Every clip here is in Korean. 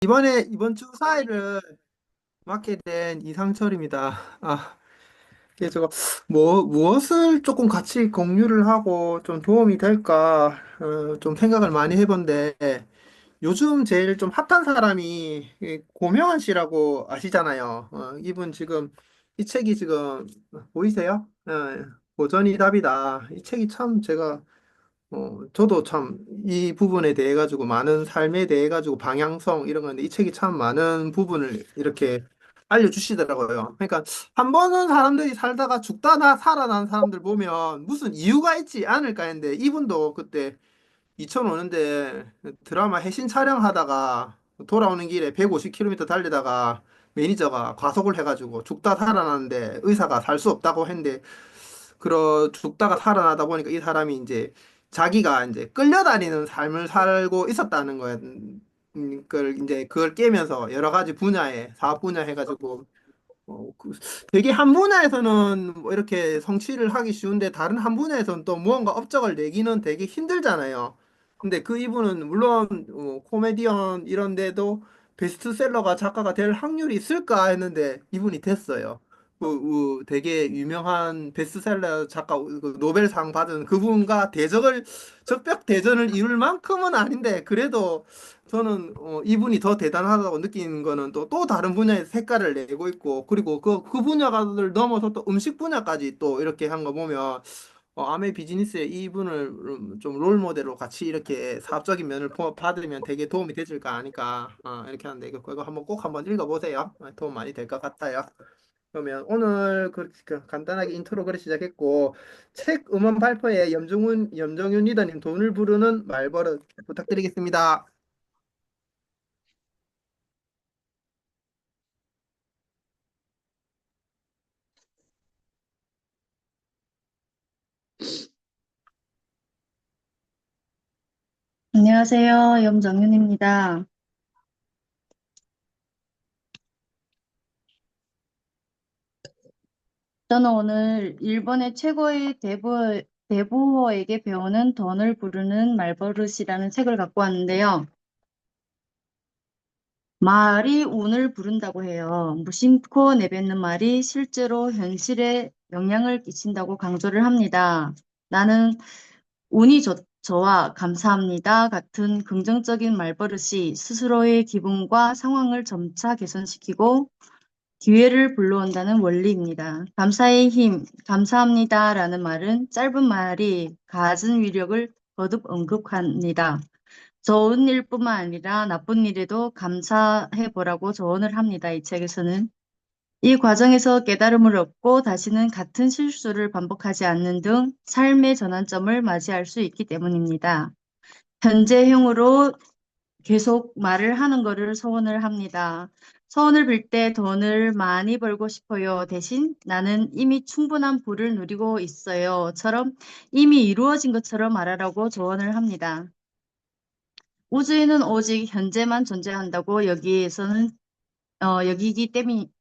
이번 주 사회를 맡게 된 이상철입니다. 그래서 무엇을 조금 같이 공유를 하고 좀 도움이 될까, 좀 생각을 많이 해본데, 요즘 제일 좀 핫한 사람이 이 고명환 씨라고 아시잖아요. 이분 지금, 이 책이 지금, 보이세요? 고전이 답이다. 이 책이 참 제가 저도 참 이 부분에 대해 가지고 많은 삶에 대해 가지고 방향성 이런 건데 이 책이 참 많은 부분을 이렇게 알려주시더라고요. 그러니까 한 번은 사람들이 살다가 죽다 나 살아난 사람들 보면 무슨 이유가 있지 않을까 했는데 이분도 그때 2005년대 드라마 해신 촬영하다가 돌아오는 길에 150km 달리다가 매니저가 과속을 해가지고 죽다 살아났는데 의사가 살 수 없다고 했는데 죽다가 살아나다 보니까 이 사람이 이제 자기가 이제 끌려다니는 삶을 살고 있었다는 거야. 그걸 이제 그걸 깨면서 여러 가지 분야에 사업 분야 해가지고 되게 한 분야에서는 뭐 이렇게 성취를 하기 쉬운데 다른 한 분야에서는 또 무언가 업적을 내기는 되게 힘들잖아요. 근데 그 이분은 물론 코미디언 이런데도 베스트셀러가 작가가 될 확률이 있을까 했는데 이분이 됐어요. 되게 유명한 베스트셀러 작가 그 노벨상 받은 그분과 적벽 대전을 이룰 만큼은 아닌데 그래도 저는 이분이 더 대단하다고 느끼는 거는 또 다른 분야의 색깔을 내고 있고 그리고 그 분야를 넘어서 또 음식 분야까지 또 이렇게 한 거 보면 아메 비즈니스에 이분을 좀 롤 모델로 같이 이렇게 사업적인 면을 받으면 되게 도움이 되질까 하니까 이렇게 하는데 이거 한번 꼭 한번 읽어보세요. 도움 많이 될 것 같아요. 그러면 오늘 그 간단하게 인트로 그래 시작했고 책 음원 발표에 염정윤 리더님 돈을 부르는 말버릇 부탁드리겠습니다. 안녕하세요. 염정윤입니다. 저는 오늘 일본의 최고의 대부호에게 배우는 던을 부르는 말버릇이라는 책을 갖고 왔는데요. 말이 운을 부른다고 해요. 무심코 내뱉는 말이 실제로 현실에 영향을 끼친다고 강조를 합니다. 나는 운이 저와 감사합니다 같은 긍정적인 말버릇이 스스로의 기분과 상황을 점차 개선시키고 기회를 불러온다는 원리입니다. 감사의 힘, 감사합니다라는 말은 짧은 말이 가진 위력을 거듭 언급합니다. 좋은 일뿐만 아니라 나쁜 일에도 감사해 보라고 조언을 합니다. 이 책에서는. 이 과정에서 깨달음을 얻고 다시는 같은 실수를 반복하지 않는 등 삶의 전환점을 맞이할 수 있기 때문입니다. 현재형으로 계속 말을 하는 거를 소원을 합니다. 소원을 빌 때 돈을 많이 벌고 싶어요. 대신 나는 이미 충분한 부를 누리고 있어요.처럼 이미 이루어진 것처럼 말하라고 조언을 합니다. 우주에는 오직 현재만 존재한다고 여기기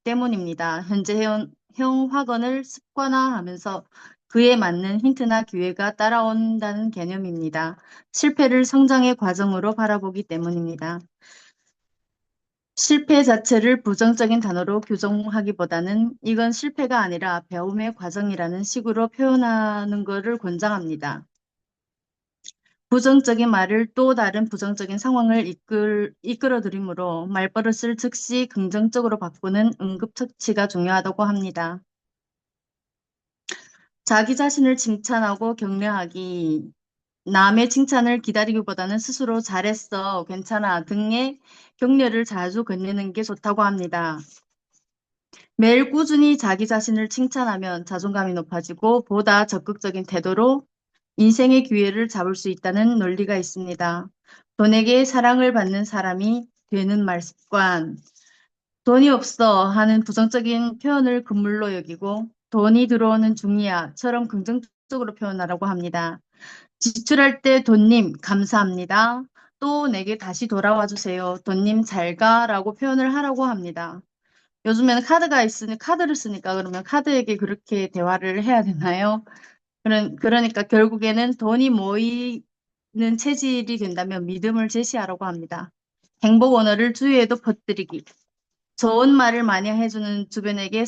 때문입니다. 현재형 확언을 습관화하면서 그에 맞는 힌트나 기회가 따라온다는 개념입니다. 실패를 성장의 과정으로 바라보기 때문입니다. 실패 자체를 부정적인 단어로 규정하기보다는 이건 실패가 아니라 배움의 과정이라는 식으로 표현하는 것을 권장합니다. 부정적인 말을 또 다른 부정적인 상황을 이끌어들이므로 말버릇을 즉시 긍정적으로 바꾸는 응급처치가 중요하다고 합니다. 자기 자신을 칭찬하고 격려하기, 남의 칭찬을 기다리기보다는 스스로 잘했어, 괜찮아 등의 격려를 자주 건네는 게 좋다고 합니다. 매일 꾸준히 자기 자신을 칭찬하면 자존감이 높아지고 보다 적극적인 태도로 인생의 기회를 잡을 수 있다는 논리가 있습니다. 돈에게 사랑을 받는 사람이 되는 말 습관. 돈이 없어 하는 부정적인 표현을 금물로 여기고 돈이 들어오는 중이야처럼 긍정적으로 표현하라고 합니다. 지출할 때 돈님 감사합니다. 또 내게 다시 돌아와 주세요. 돈님 잘 가라고 표현을 하라고 합니다. 요즘에는 카드를 쓰니까 그러면 카드에게 그렇게 대화를 해야 되나요? 그러니까 결국에는 돈이 모이는 체질이 된다면 믿음을 제시하라고 합니다. 행복 언어를 주위에도 퍼뜨리기. 좋은 말을 많이 해주는 주변에는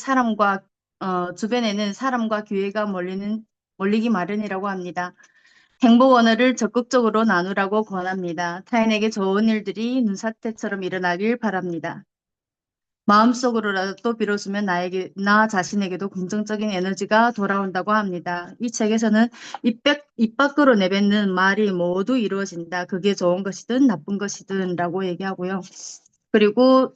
사람과 기회가 몰리기 마련이라고 합니다. 행복 언어를 적극적으로 나누라고 권합니다. 타인에게 좋은 일들이 눈사태처럼 일어나길 바랍니다. 마음속으로라도 빌어주면 나 자신에게도 긍정적인 에너지가 돌아온다고 합니다. 이 책에서는 입 밖으로 내뱉는 말이 모두 이루어진다. 그게 좋은 것이든 나쁜 것이든 라고 얘기하고요. 그리고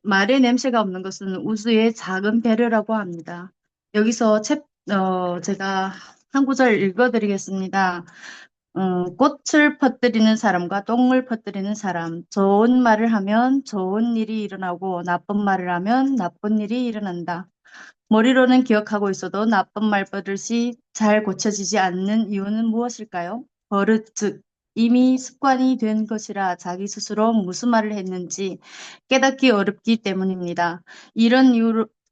말에 냄새가 없는 것은 우주의 작은 배려라고 합니다. 여기서 제가 한 구절 읽어드리겠습니다. 꽃을 퍼뜨리는 사람과 똥을 퍼뜨리는 사람. 좋은 말을 하면 좋은 일이 일어나고 나쁜 말을 하면 나쁜 일이 일어난다. 머리로는 기억하고 있어도 나쁜 말버릇이 잘 고쳐지지 않는 이유는 무엇일까요? 버릇, 즉, 이미 습관이 된 것이라 자기 스스로 무슨 말을 했는지 깨닫기 어렵기 때문입니다. 이런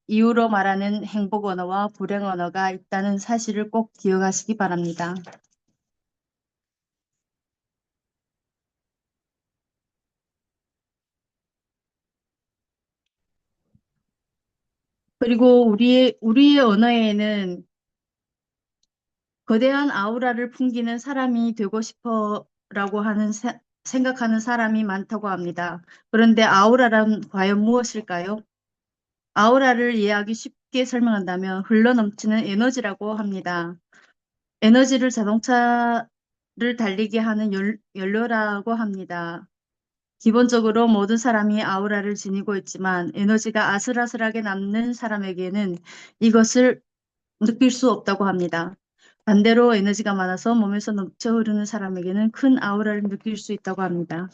이유로 말하는 행복 언어와 불행 언어가 있다는 사실을 꼭 기억하시기 바랍니다. 그리고 우리의 언어에는 거대한 아우라를 풍기는 사람이 되고 싶어라고 생각하는 사람이 많다고 합니다. 그런데 아우라란 과연 무엇일까요? 아우라를 이해하기 쉽게 설명한다면 흘러넘치는 에너지라고 합니다. 에너지를 자동차를 달리게 하는 연료라고 합니다. 기본적으로 모든 사람이 아우라를 지니고 있지만 에너지가 아슬아슬하게 남는 사람에게는 이것을 느낄 수 없다고 합니다. 반대로 에너지가 많아서 몸에서 넘쳐 흐르는 사람에게는 큰 아우라를 느낄 수 있다고 합니다.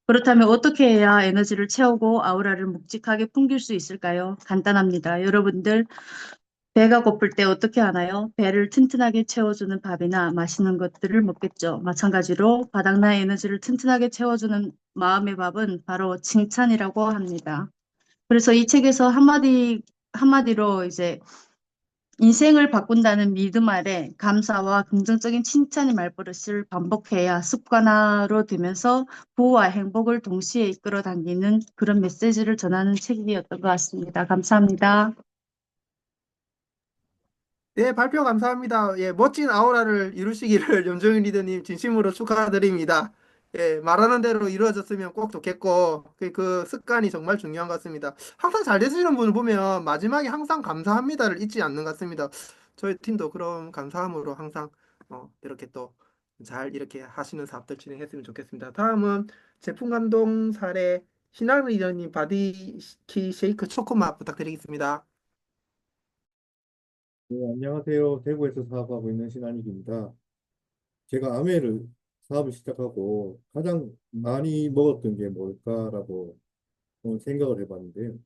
그렇다면 어떻게 해야 에너지를 채우고 아우라를 묵직하게 풍길 수 있을까요? 간단합니다. 여러분들 배가 고플 때 어떻게 하나요? 배를 튼튼하게 채워주는 밥이나 맛있는 것들을 먹겠죠. 마찬가지로 바닥난 에너지를 튼튼하게 채워주는 마음의 밥은 바로 칭찬이라고 합니다. 그래서 이 책에서 한마디로 이제 인생을 바꾼다는 믿음 아래 감사와 긍정적인 칭찬의 말버릇을 반복해야 습관화로 되면서 부와 행복을 동시에 이끌어 당기는 그런 메시지를 전하는 책이었던 것 같습니다. 감사합니다. 네, 발표 감사합니다. 예, 멋진 아우라를 이루시기를 염정인 리더님 진심으로 축하드립니다. 예, 말하는 대로 이루어졌으면 꼭 좋겠고, 그 습관이 정말 중요한 것 같습니다. 항상 잘 되시는 분을 보면 마지막에 항상 감사합니다를 잊지 않는 것 같습니다. 저희 팀도 그런 감사함으로 항상 이렇게 또 잘 이렇게 하시는 사업들 진행했으면 좋겠습니다. 다음은 제품 감동 사례 신학 리더님 바디키 쉐이크 초코맛 부탁드리겠습니다. 네, 안녕하세요. 대구에서 사업하고 있는 신한익입니다. 제가 아메를 사업을 시작하고 가장 많이 먹었던 게 뭘까라고 한번 생각을 해봤는데요.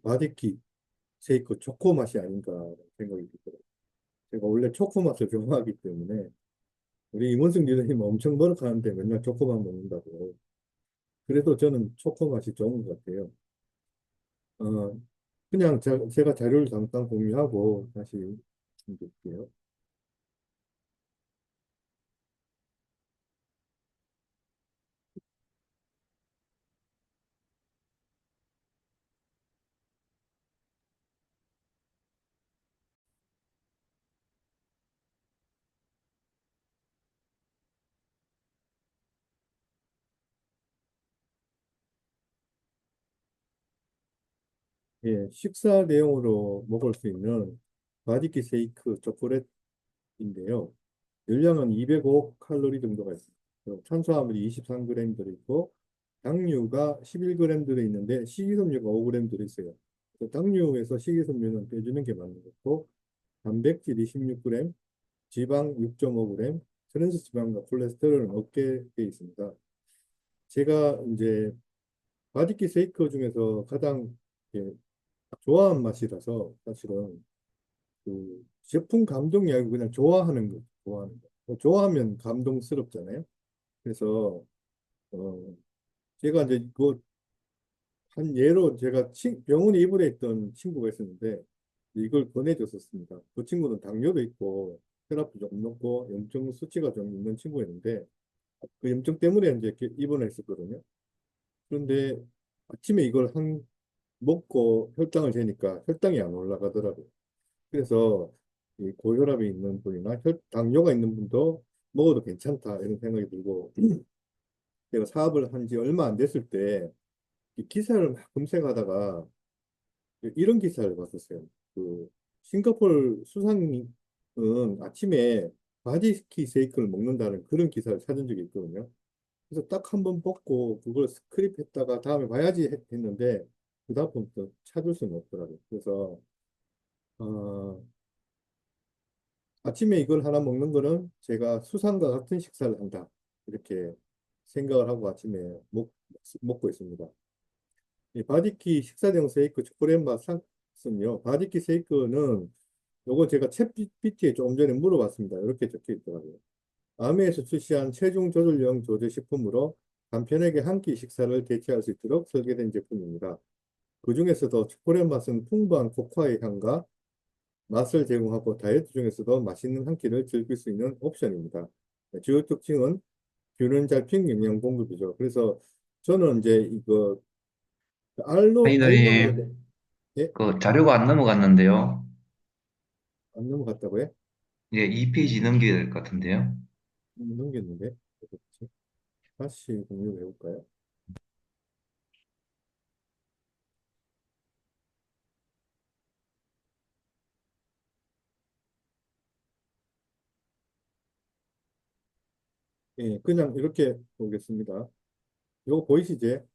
바디키 쉐이크 초코 맛이 아닌가 생각이 들더라고요. 제가 원래 초코 맛을 좋아하기 때문에 우리 임원승 리더님 엄청 버럭하는데 맨날 초코만 먹는다고. 그래도 저는 초코 맛이 좋은 것 같아요. 어, 그냥 제가 자료를 잠깐 공유하고 다시 드릴게요. 예, 식사 내용으로 먹을 수 있는 바디키 쉐이크 초콜릿인데요. 열량은 205 칼로리 정도가 있습니다. 그리고 탄수화물이 23g 들어있고 당류가 11g 들어있는데 식이섬유가 5g 들어있어요. 그래서 당류에서 식이섬유는 빼주는 게 맞는 거고 단백질이 16g, 지방 6.5g, 트랜스 지방과 콜레스테롤은 없게 되어 있습니다. 제가 이제 바디키 쉐이크 중에서 가장 예, 좋아하는 맛이라서 사실은 그 제품 감동이 아니고 그냥 좋아하는 거, 좋아하는 거. 좋아하면 감동스럽잖아요. 그래서 어 제가 이제 그 한 예로 제가 병원에 입원해 있던 친구가 있었는데 이걸 보내줬었습니다. 그 친구는 당뇨도 있고 혈압도 좀 높고 염증 수치가 좀 있는 친구였는데 그 염증 때문에 이제 이렇게 입원했었거든요. 그런데 아침에 이걸 먹고 혈당을 재니까 혈당이 안 올라가더라고요. 그래서 이 고혈압이 있는 분이나 당뇨가 있는 분도 먹어도 괜찮다 이런 생각이 들고 제가 사업을 한 지 얼마 안 됐을 때 이 기사를 막 검색하다가 이런 기사를 봤었어요. 그 싱가포르 수상은 아침에 바디스키 쉐이크를 먹는다는 그런 기사를 찾은 적이 있거든요. 그래서 딱 한 번 먹고 그걸 스크립했다가 다음에 봐야지 했는데 그다음부터 찾을 수는 없더라고요. 그래서 어, 아침에 이걸 하나 먹는 거는 제가 수상과 같은 식사를 한다. 이렇게 생각을 하고 아침에 먹고 있습니다. 이 바디키 식사용 쉐이크 초콜릿 맛 상은요. 바디키 쉐이크는 요거 제가 챗GPT에 조금 전에 물어봤습니다. 이렇게 적혀 있더라고요. 아메에서 출시한 체중 조절용 조제식품으로 간편하게 한 끼 식사를 대체할 수 있도록 설계된 제품입니다. 그중에서도 초콜릿 맛은 풍부한 코코아의 향과 맛을 제공하고 다이어트 중에서도 맛있는 한 끼를 즐길 수 있는 옵션입니다. 네, 주요 특징은 균형 잡힌 영양 공급이죠. 그래서 저는 이제 이거 알로에 사이드님, 예? 그 자료가 안 넘어갔는데요. 안 넘어갔다고요? 이제 2페이지 넘겨야 될 것 같은데요. 넘겼는데 그렇지. 다시 공유해 볼까요? 예, 그냥 이렇게 보겠습니다. 이거 보이시죠?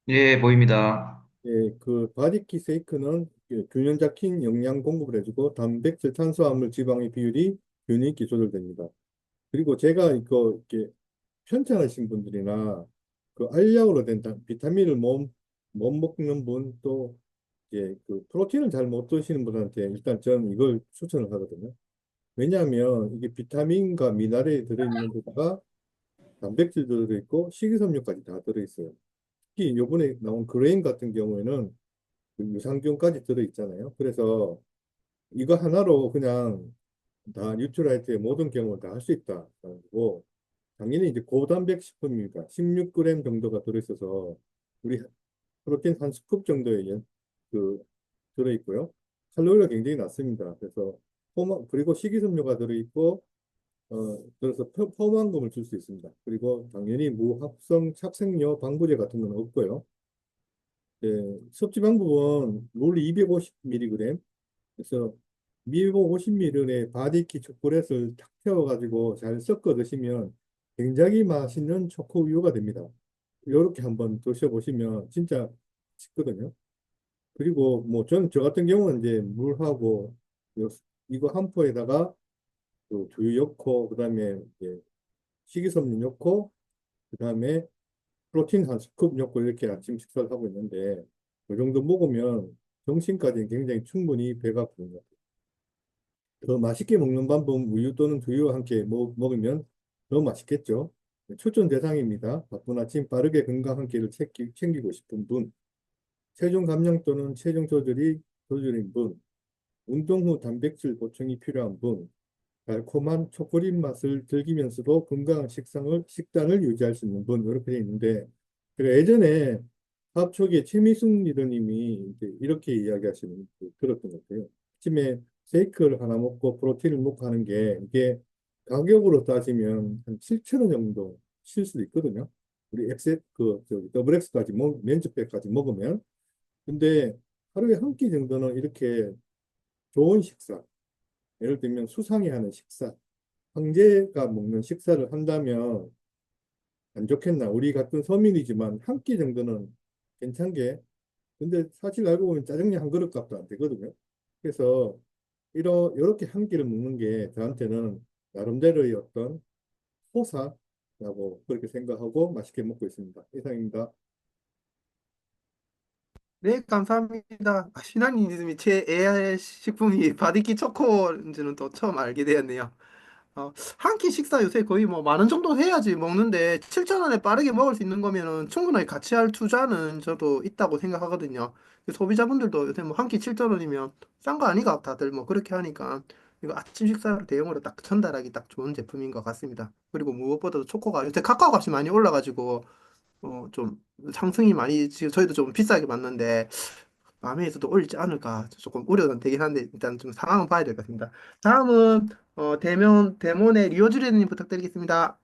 예, 보입니다. 예, 그 바디키 세이크는 균형 잡힌 영양 공급을 해주고 단백질, 탄수화물, 지방의 비율이 균형 있게 조절됩니다. 그리고 제가 이거 이렇게 편찮으신 분들이나 그 알약으로 된 비타민을 못 먹는 분 또 이제 그 프로틴을 잘 못 드시는 분한테 일단 저는 이걸 추천을 하거든요. 왜냐하면 이게 비타민과 미네랄이 들어있는 데다가 단백질도 들어있고 식이섬유까지 다 들어있어요. 특히 요번에 나온 그레인 같은 경우에는 그 유산균까지 들어있잖아요. 그래서 이거 하나로 그냥 다 뉴트라이트의 모든 경험을 다 할 수 있다. 그리고 당연히 이제 고단백 식품입니다. 16g 정도가 들어있어서 우리 프로틴 한 스쿱 정도의 그 들어있고요. 칼로리가 굉장히 낮습니다. 그래서 그리고 식이섬유가 들어있고 그래서 포만감을 줄 수 있습니다. 그리고 당연히 무합성 착색료, 방부제 같은 건 없고요. 예, 섭취 방법은 롤 250mg, 그래서 250ml의 바디키 초콜릿을 탁 태워가지고 잘 섞어 드시면 굉장히 맛있는 초코 우유가 됩니다. 이렇게 한번 드셔보시면 진짜 맛있거든요. 그리고 뭐 저는 저 같은 경우는 이제 물하고 요- 이거 한 포에다가 그 두유 넣고 그다음에 이제 식이섬유 넣고 그다음에 프로틴 한 스쿱 넣고 이렇게 아침 식사를 하고 있는데 그 정도 먹으면 점심까지는 굉장히 충분히 배가 부른 것 같아요. 더 맛있게 먹는 방법 우유 또는 두유와 함께 먹으면 더 맛있겠죠. 네, 추천 대상입니다. 바쁜 아침 빠르게 건강한 끼를 챙기고 싶은 분, 체중 감량 또는 체중 조절인 분, 운동 후 단백질 보충이 필요한 분, 달콤한 초콜릿 맛을 즐기면서도 건강한 식단을 유지할 수 있는 분, 이렇게 되어 있는데, 제가 예전에 사업 초기에 최미순 리더님이 이렇게 이야기하시는 그 들었던 것 같아요. 아침에 쉐이크를 하나 먹고 프로틴을 먹고 하는 게 이게 가격으로 따지면 한 7천 원 정도 실 수도 있거든요. 우리 저기 더블 X까지 면접백까지 먹으면. 근데 하루에 한 끼 정도는 이렇게 좋은 식사, 예를 들면 수상이 하는 식사, 황제가 먹는 식사를 한다면 안 좋겠나? 우리 같은 서민이지만 한 끼 정도는 괜찮게. 근데 사실 알고 보면 짜장면 한 그릇 값도 안 되거든요. 그래서 이렇게 한 끼를 먹는 게 저한테는 나름대로의 어떤 호사라고 그렇게 생각하고 맛있게 먹고 있습니다. 이상입니다. 네, 감사합니다. 신한님이 제 AI 식품이 바디키 초코인지는 또 처음 알게 되었네요. 한 끼 식사 요새 거의 뭐 만 원 정도 해야지 먹는데 7천 원에 빠르게 먹을 수 있는 거면은 충분하게 가치할 투자는 저도 있다고 생각하거든요. 소비자분들도 요새 뭐 한 끼 7천 원이면 싼 거 아니가 다들 뭐 그렇게 하니까 이거 아침 식사를 대용으로 딱 전달하기 딱 좋은 제품인 것 같습니다. 그리고 무엇보다도 초코가 요새 카카오 값이 많이 올라가지고 좀 상승이 많이 지금 저희도 좀 비싸게 받는데 밤에서도 올리지 않을까 조금 우려는 되긴 한데 일단 좀 상황은 봐야 될 것 같습니다. 다음은 대몬의 리오즈리님 부탁드리겠습니다.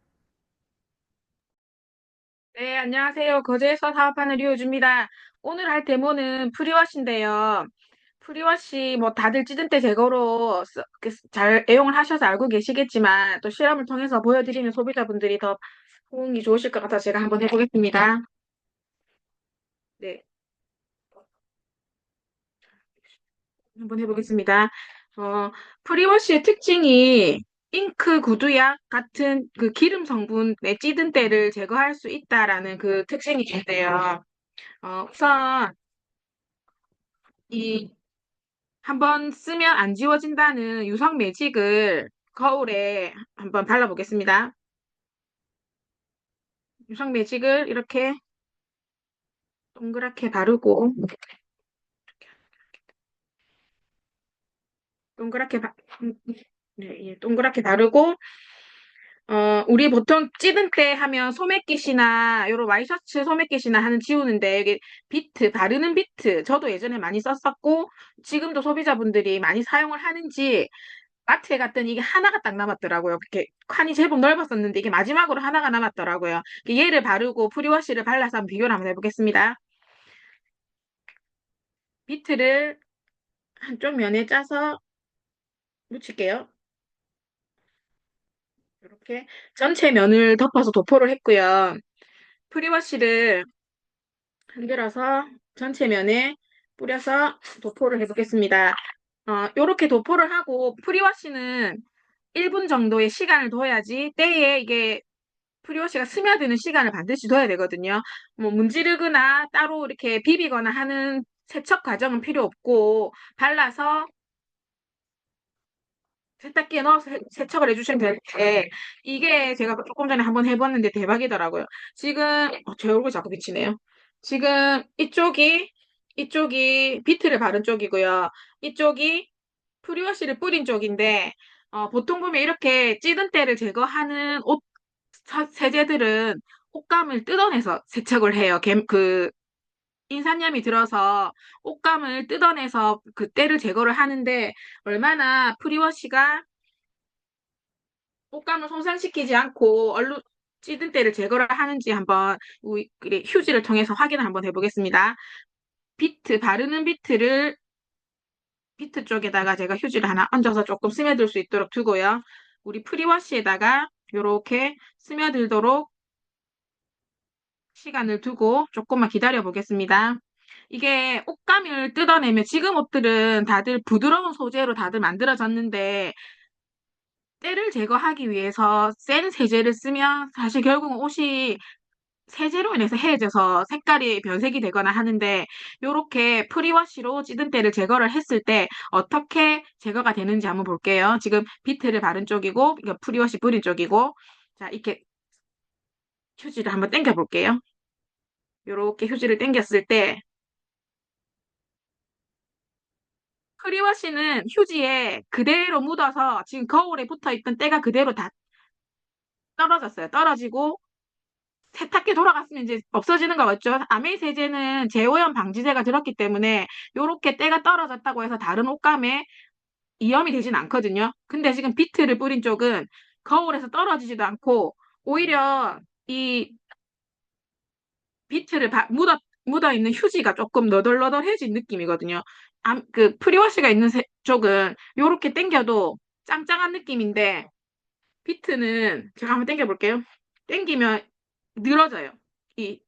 네, 안녕하세요. 거제에서 사업하는 류우주입니다. 오늘 할 데모는 프리워시인데요. 프리워시 뭐 다들 찌든 때 제거로 잘 애용을 하셔서 알고 계시겠지만 또 실험을 통해서 보여드리면 소비자분들이 더 호응이 좋으실 것 같아서 제가 한번 해보겠습니다. 네, 한번 해보겠습니다. 프리워시의 특징이 잉크 구두약 같은 그 기름 성분의 찌든 때를 제거할 수 있다라는 그 특징이 있는데요. 우선 이 한번 쓰면 안 지워진다는 유성 매직을 거울에 한번 발라보겠습니다. 유성 매직을 이렇게 동그랗게 바르고 동그랗게 바, 네, 예, 동그랗게 바르고 우리 보통 찌든 때 하면 소매깃이나 요런 와이셔츠 소매깃이나 하는 지우는데 여기 비트 바르는 비트 저도 예전에 많이 썼었고 지금도 소비자분들이 많이 사용을 하는지 마트에 갔더니 이게 하나가 딱 남았더라고요. 그렇게 칸이 제법 넓었었는데 이게 마지막으로 하나가 남았더라고요. 얘를 바르고 프리워시를 발라서 한번 비교를 한번 해보겠습니다. 비트를 한쪽 면에 짜서 묻힐게요. 이렇게 전체 면을 덮어서 도포를 했고요. 프리워시를 흔들어서 전체 면에 뿌려서 도포를 해보겠습니다. 이렇게 도포를 하고 프리워시는 1분 정도의 시간을 둬야지 때에 이게 프리워시가 스며드는 시간을 반드시 둬야 되거든요. 뭐 문지르거나 따로 이렇게 비비거나 하는 세척 과정은 필요 없고 발라서 세탁기에 넣어서 세척을 해주시면 되는데 이게 제가 조금 전에 한번 해봤는데 대박이더라고요. 지금 제 얼굴이 자꾸 비치네요. 지금 이쪽이 비트를 바른 쪽이고요. 이쪽이 프리워시를 뿌린 쪽인데 보통 보면 이렇게 찌든 때를 제거하는 세제들은 옷감을 뜯어내서 세척을 해요. 인산염이 들어서 옷감을 뜯어내서 그 때를 제거를 하는데 얼마나 프리워시가 옷감을 손상시키지 않고 얼룩 찌든 때를 제거를 하는지 한번 우리 휴지를 통해서 확인을 한번 해보겠습니다. 바르는 비트 쪽에다가 제가 휴지를 하나 얹어서 조금 스며들 수 있도록 두고요. 우리 프리워시에다가 이렇게 스며들도록 시간을 두고 조금만 기다려 보겠습니다. 이게 옷감을 뜯어내면 지금 옷들은 다들 부드러운 소재로 다들 만들어졌는데 때를 제거하기 위해서 센 세제를 쓰면 사실 결국은 옷이 세제로 인해서 해져서 색깔이 변색이 되거나 하는데 이렇게 프리워시로 찌든 때를 제거를 했을 때 어떻게 제거가 되는지 한번 볼게요. 지금 비트를 바른 쪽이고 이거 프리워시 뿌린 쪽이고 자 이렇게 휴지를 한번 당겨 볼게요. 이렇게 휴지를 당겼을 때 프리워시는 휴지에 그대로 묻어서 지금 거울에 붙어있던 때가 그대로 다 떨어졌어요. 떨어지고 세탁기 돌아갔으면 이제 없어지는 거 맞죠? 아메이 세제는 제오염 방지제가 들었기 때문에 이렇게 때가 떨어졌다고 해서 다른 옷감에 이염이 되진 않거든요. 근데 지금 비트를 뿌린 쪽은 거울에서 떨어지지도 않고 오히려 이 묻어 있는 휴지가 조금 너덜너덜해진 느낌이거든요. 그 프리워시가 있는 쪽은 이렇게 당겨도 짱짱한 느낌인데 비트는 제가 한번 당겨 볼게요. 당기면 늘어져요. 이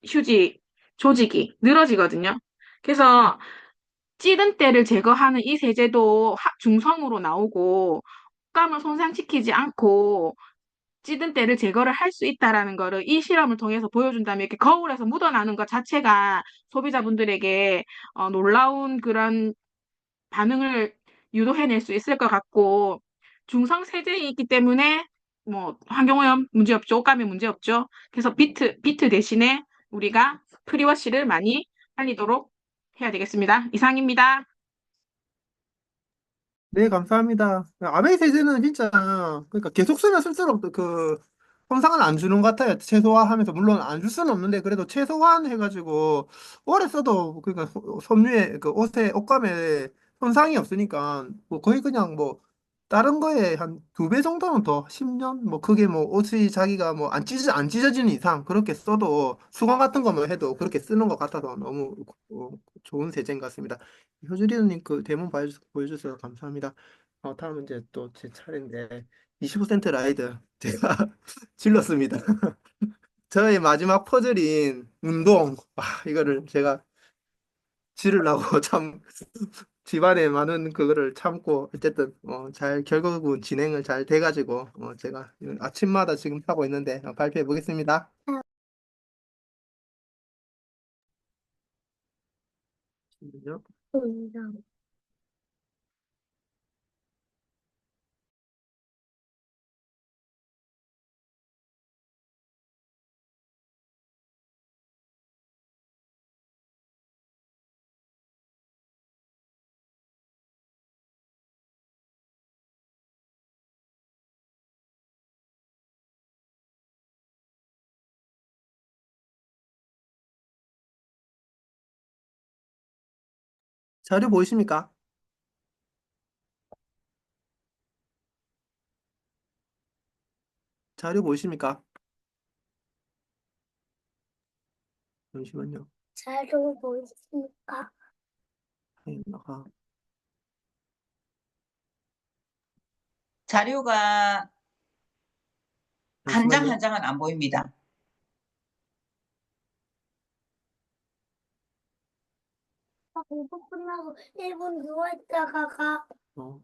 휴지 조직이 늘어지거든요. 그래서 찌든 때를 제거하는 이 세제도 중성으로 나오고 식감을 손상시키지 않고 찌든 때를 제거를 할 수 있다라는 거를 이 실험을 통해서 보여준다면 이렇게 거울에서 묻어나는 것 자체가 소비자분들에게 놀라운 그런 반응을 유도해낼 수 있을 것 같고 중성 세제이기 때문에 뭐 환경오염 문제 없죠. 옷감에 문제 없죠. 그래서 비트 대신에 우리가 프리워시를 많이 살리도록 해야 되겠습니다. 이상입니다. 네, 감사합니다. 아베이 세제는 진짜, 그러니까 계속 쓰면 쓸수록 그, 손상은 안 주는 것 같아요. 최소화하면서, 물론 안 줄 수는 없는데, 그래도 최소화한 해가지고, 오래 써도, 그러니까 섬유에, 그 옷에, 옷감에 손상이 없으니까, 뭐 거의 그냥 뭐, 다른 거에 한 2배 정도는 더, 10년? 뭐, 그게 뭐, 옷이 자기가 뭐, 안 찢어지는 이상, 그렇게 써도, 수건 같은 거만 해도 그렇게 쓰는 것 같아서 너무 좋은 세제인 것 같습니다. 효주리님 그 데몬 보여주셔서 감사합니다. 다음은 이제 또 제 차례인데 25센트 라이드 제가 질렀습니다. 저의 마지막 퍼즐인 운동. 이거를 제가 지르려고 참 집안에 많은 그거를 참고 어쨌든 잘 결국은 진행을 잘 돼가지고 제가 아침마다 지금 하고 있는데 발표해 보겠습니다. 잠시만요. 자료 보이십니까? 자료 보이십니까? 잠시만요. 자료 보이십니까? 네, 자료가 한 장 잠시만요. 한 장은 안 보입니다. 공부 끝나고 1분 누워있다가 가. 어,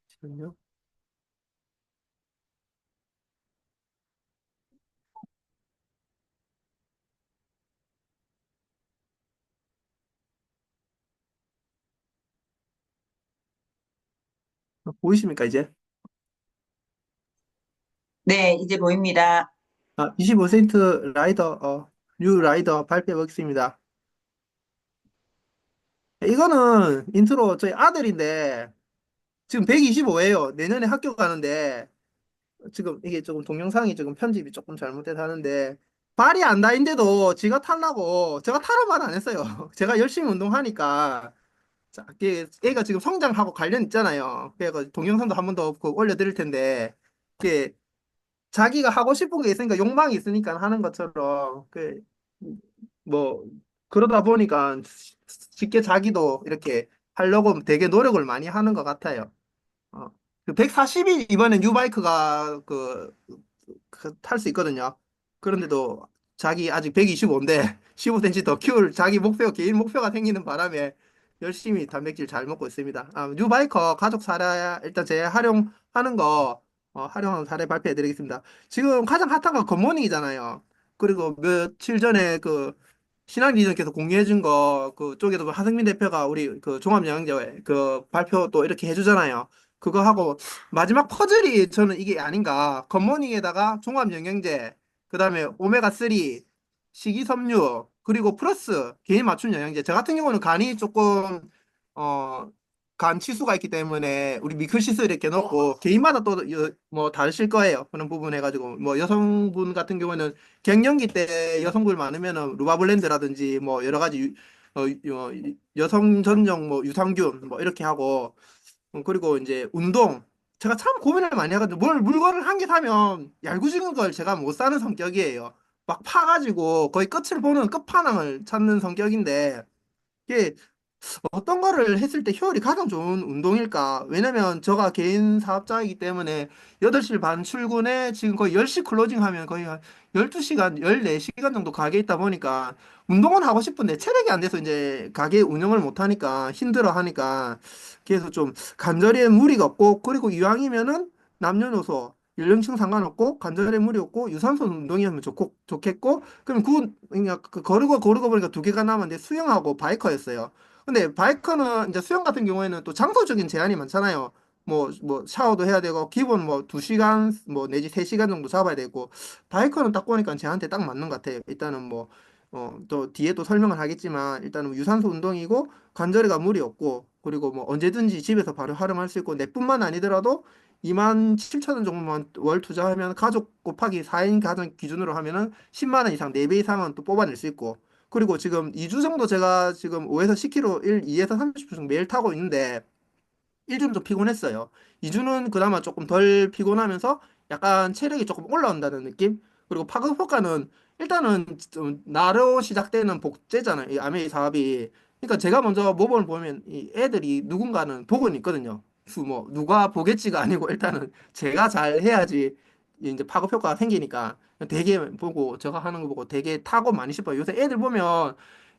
잠시만요. 보이십니까, 이제? 네, 이제 보입니다. 25센트 뉴 라이더 발표해 보겠습니다. 이거는 인트로 저희 아들인데, 지금 125예요. 내년에 학교 가는데, 지금 이게 조금 동영상이 조금 편집이 조금 잘못돼서 하는데, 발이 안 닿인데도 지가 타려고, 제가 타라 말 안 했어요. 제가 열심히 운동하니까, 자, 애가 지금 성장하고 관련 있잖아요. 그래서 동영상도 한 번 더 올려드릴 텐데, 이게 자기가 하고 싶은 게 있으니까 욕망이 있으니까 하는 것처럼 뭐 그러다 보니까 쉽게 자기도 이렇게 하려고 되게 노력을 많이 하는 것 같아요. 어. 그 140이 이번에 뉴바이크가 탈 수 있거든요. 그런데도 자기 아직 125인데 15cm 더 키울 자기 개인 목표가 생기는 바람에 열심히 단백질 잘 먹고 있습니다. 뉴바이커 가족 사례 일단 제 활용하는 거 활용하는 사례 발표해 드리겠습니다. 지금 가장 핫한 건 굿모닝이잖아요. 그리고 며칠 전에 그 신한 리더께서 공유해 준 거 그쪽에도 하승민 대표가 우리 그 종합영양제 그 발표 또 이렇게 해주잖아요. 그거 하고 마지막 퍼즐이 저는 이게 아닌가. 굿모닝에다가 종합영양제, 그다음에 오메가3, 식이섬유, 그리고 플러스 개인 맞춤 영양제. 저 같은 경우는 간이 조금 어, 간 치수가 있기 때문에 우리 미크시스 이렇게 넣고 개인마다 또 뭐 다르실 거예요. 그런 부분 해가지고 뭐 여성분 같은 경우는 갱년기 때 여성분 많으면은 루바블렌드라든지 뭐 여러 가지 여성 전용 뭐 유산균 뭐 이렇게 하고 그리고 이제 운동. 제가 참 고민을 많이 하거든요. 물건을 한 개 사면 얄궂은 걸 제가 못 사는 성격이에요. 막 파가지고 거의 끝을 보는 끝판왕을 찾는 성격인데 이게 어떤 거를 했을 때 효율이 가장 좋은 운동일까? 왜냐면 제가 개인 사업자이기 때문에 8시 반 출근에 지금 거의 10시 클로징 하면 거의 한 12시간, 14시간 정도 가게에 있다 보니까 운동은 하고 싶은데 체력이 안 돼서 이제 가게 운영을 못 하니까 힘들어 하니까 그래서 좀 관절에 무리가 없고 그리고 이왕이면은 남녀노소 연령층 상관없고 관절에 무리 없고 유산소 운동이면 좋겠고 그럼 그냥 거르고 보니까 2개가 남았는데 수영하고 바이커였어요. 근데 바이크는 이제 수영 같은 경우에는 또 장소적인 제한이 많잖아요. 뭐 샤워도 해야 되고 기본 뭐 2시간 뭐 내지 3시간 정도 잡아야 되고 바이크는 딱 보니까 저한테 딱 맞는 것 같아요. 일단은 뭐 또 뒤에 또 설명을 하겠지만 일단은 유산소 운동이고 관절에가 무리 없고 그리고 뭐 언제든지 집에서 바로 활용할 수 있고 내뿐만 아니더라도 2만 7천 원 정도만 월 투자하면 가족 곱하기 4인 가정 기준으로 하면은 10만 원 이상 4배 이상은 또 뽑아낼 수 있고 그리고 지금 2주 정도 제가 지금 5에서 10km 2에서 30분 정도 매일 타고 있는데 1주는 좀 피곤했어요. 2주는 그나마 조금 덜 피곤하면서 약간 체력이 조금 올라온다는 느낌? 그리고 파급 효과는 일단은 좀 나로 시작되는 복제잖아요. 이 아메이 사업이. 그러니까 제가 먼저 모범을 보면 이 애들이 누군가는 복은 있거든요. 뭐 누가 보겠지가 아니고 일단은 제가 잘 해야지 이제 파급 효과가 생기니까 되게 보고 제가 하는 거 보고 되게 타고 많이 싶어요. 요새 애들 보면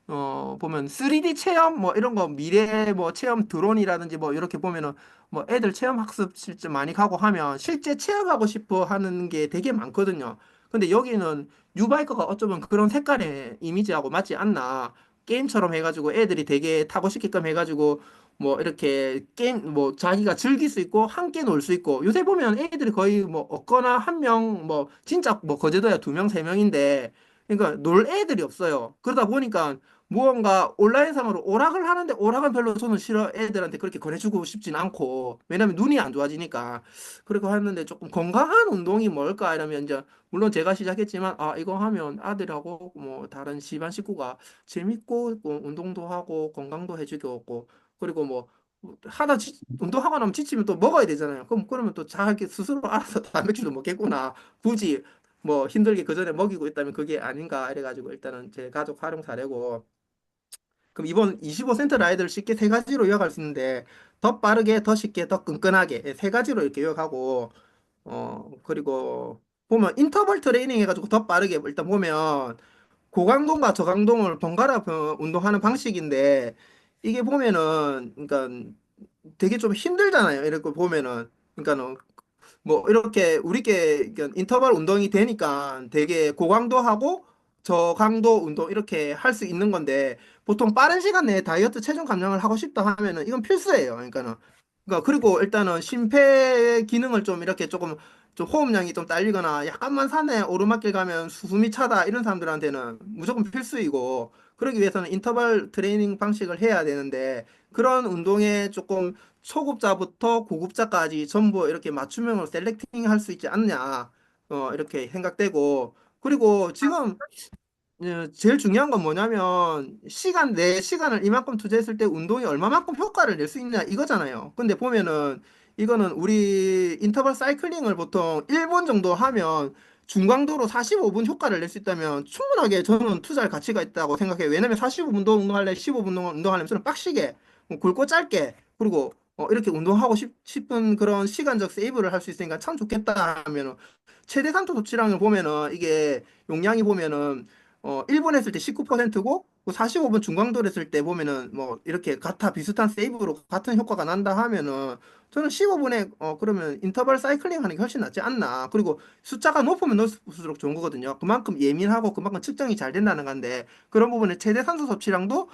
3D 체험 뭐 이런 거 미래 뭐 체험 드론이라든지 뭐 이렇게 보면은 뭐 애들 체험 학습 실제 많이 가고 하면 실제 체험하고 싶어 하는 게 되게 많거든요. 근데 여기는 유바이커가 어쩌면 그런 색깔의 이미지하고 맞지 않나. 게임처럼 해가지고 애들이 되게 타고 싶게끔 해가지고 뭐 이렇게 게임 뭐 자기가 즐길 수 있고 함께 놀 수 있고 요새 보면 애들이 거의 뭐 없거나 한 명 뭐 진짜 뭐 거제도야 2명 3명인데 그러니까 놀 애들이 없어요. 그러다 보니까 무언가 온라인상으로 오락을 하는데 오락은 별로 저는 싫어 애들한테 그렇게 권해주고 싶진 않고 왜냐면 눈이 안 좋아지니까 그렇게 하는데 조금 건강한 운동이 뭘까 이러면 이제 물론 제가 시작했지만 아 이거 하면 아들하고 뭐 다른 집안 식구가 재밌고 뭐 운동도 하고 건강도 해주고 그리고 뭐 운동하고 나면 지치면 또 먹어야 되잖아요. 그럼 그러면 또 자기 스스로 알아서 단백질도 먹겠구나. 굳이 뭐 힘들게 그 전에 먹이고 있다면 그게 아닌가 이래가지고 일단은 제 가족 활용 사례고 그럼 이번 25센트 라이드를 쉽게 세 가지로 요약할 수 있는데 더 빠르게, 더 쉽게, 더 끈끈하게 세 가지로 이렇게 요약하고 그리고 보면 인터벌 트레이닝 해가지고 더 빠르게 일단 보면 고강도과 저강도를 번갈아 운동하는 방식인데 이게 보면은 그러니까 되게 좀 힘들잖아요. 이렇게 보면은 그러니까는 뭐 이렇게 우리께 인터벌 운동이 되니까 되게 고강도하고 저강도 운동 이렇게 할 수 있는 건데 보통 빠른 시간 내에 다이어트 체중 감량을 하고 싶다 하면은 이건 필수예요. 그러니까 그리고 일단은 심폐 기능을 좀 이렇게 조금 좀 호흡량이 좀 딸리거나 약간만 산에 오르막길 가면 숨이 차다 이런 사람들한테는 무조건 필수이고 그러기 위해서는 인터벌 트레이닝 방식을 해야 되는데 그런 운동에 조금 초급자부터 고급자까지 전부 이렇게 맞춤형으로 셀렉팅 할 수 있지 않냐, 이렇게 생각되고, 그리고 지금 제일 중요한 건 뭐냐면 내 시간을 이만큼 투자했을 때 운동이 얼마만큼 효과를 낼 수 있냐 이거잖아요. 근데 보면은 이거는 우리 인터벌 사이클링을 보통 1분 정도 하면 중강도로 45분 효과를 낼 수 있다면 충분하게 저는 투자할 가치가 있다고 생각해요. 왜냐면 45분 운동할래, 15분 운동하려면 저는 빡시게 굵고 짧게 그리고 이렇게 운동하고 싶은 그런 시간적 세이브를 할 수 있으니까 참 좋겠다 하면은 최대 산도 수치량을 보면은 이게 용량이 보면은 1분 했을 때 19%고 45분 중강도를 했을 때 보면은 뭐 이렇게 비슷한 세이브로 같은 효과가 난다 하면은 저는 15분에 그러면 인터벌 사이클링 하는 게 훨씬 낫지 않나. 그리고 숫자가 높으면 높을수록 좋은 거거든요. 그만큼 예민하고 그만큼 측정이 잘 된다는 건데 그런 부분에 최대 산소 섭취량도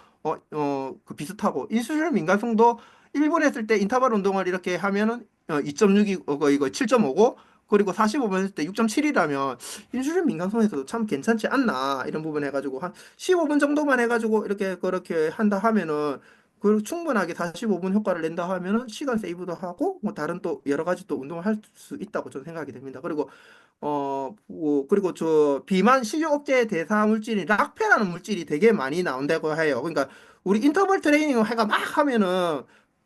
그 비슷하고 인슐린 민감성도 1분 했을 때 인터벌 운동을 이렇게 하면은 2.6이 이거 7.5고 그리고 45분 했을 때 6.7이라면 인슐린 민감성에서도 참 괜찮지 않나 이런 부분 해가지고 한 15분 정도만 해가지고 이렇게 그렇게 한다 하면은 그 충분하게 45분 효과를 낸다 하면은 시간 세이브도 하고 뭐 다른 또 여러 가지 또 운동을 할 수 있다고 저는 생각이 됩니다. 그리고 저 비만 식욕 억제 대사 물질이 락페라는 물질이 되게 많이 나온다고 해요. 그러니까 우리 인터벌 트레이닝을 해가 막 하면은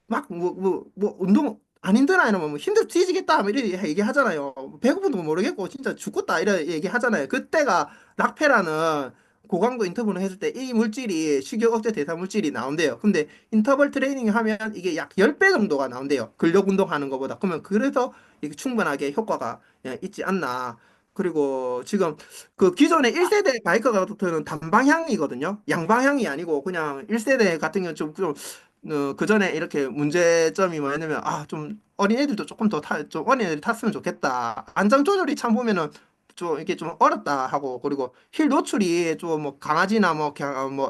막 운동 안 힘드나 이러면 뭐 힘들어 뒤지겠다 뭐 이렇게 얘기하잖아요. 배고픈도 모르겠고 진짜 죽겠다 이런 얘기하잖아요. 그때가 락페라는 고강도 인터벌을 했을 때 이 물질이 식욕 억제 대사 물질이 나온대요. 근데 인터벌 트레이닝 하면 이게 약 10배 정도가 나온대요. 근력 운동하는 것보다. 그러면 그래서 이게 충분하게 효과가 있지 않나. 그리고 지금 그 기존의 1세대 바이크 같은 경우는 단방향이거든요. 양방향이 아니고 그냥 1세대 같은 경우는 그 전에 이렇게 문제점이 뭐냐면 좀 어린애들도 조금 좀 어린애들이 탔으면 좋겠다. 안전 조절이 참 보면은 좀 이게 좀 어렵다 하고 그리고 힐 노출이 좀 뭐 강아지나 뭐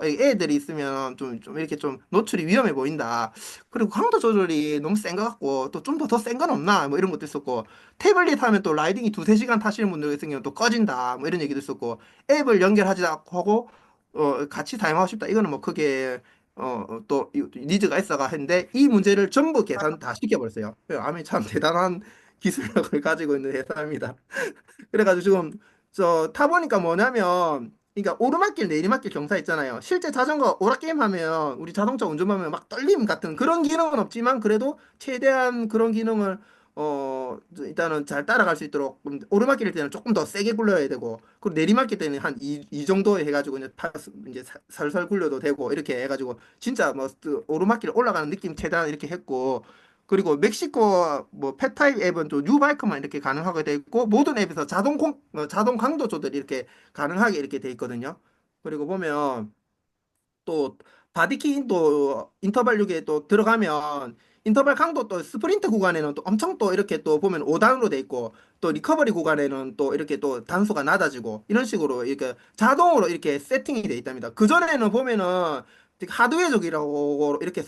애들이 있으면 좀 이렇게 좀 노출이 위험해 보인다. 그리고 강도 조절이 너무 센 것 같고 또 좀 더 센 건 없나 뭐 이런 것도 있었고 태블릿 하면 또 라이딩이 2~3시간 타시는 분들 있으면 또 꺼진다 뭐 이런 얘기도 있었고 앱을 연결하지 하고 같이 사용하고 싶다. 이거는 뭐 크게 또 니즈가 있어가 했는데 이 문제를 전부 계산 다 시켜버렸어요. 아미 참 대단한 기술력을 가지고 있는 회사입니다. 그래가지고 지금 저 타보니까 뭐냐면 그러니까 오르막길 내리막길 경사 있잖아요. 실제 자전거 오락게임 하면 우리 자동차 운전하면 막 떨림 같은 그런 기능은 없지만 그래도 최대한 그런 기능을 일단은 잘 따라갈 수 있도록 오르막길 때는 조금 더 세게 굴려야 되고 그리고 내리막길 때는 한 이 정도 해가지고 이제 살살 굴려도 되고 이렇게 해가지고 진짜 뭐그 오르막길 올라가는 느낌 최대한 이렇게 했고 그리고 멕시코 뭐 펫타입 앱은 또 뉴바이크만 이렇게 가능하게 돼 있고 모든 앱에서 자동 강도 조절이 이렇게 가능하게 이렇게 돼 있거든요. 그리고 보면 또 바디킹도 인터벌 6에 또 들어가면 인터벌 강도 또 스프린트 구간에는 또 엄청 또 이렇게 또 보면 5단으로 돼 있고 또 리커버리 구간에는 또 이렇게 또 단수가 낮아지고 이런 식으로 이렇게 자동으로 이렇게 세팅이 돼 있답니다. 그전에는 보면은 되게 하드웨어적이라고 이렇게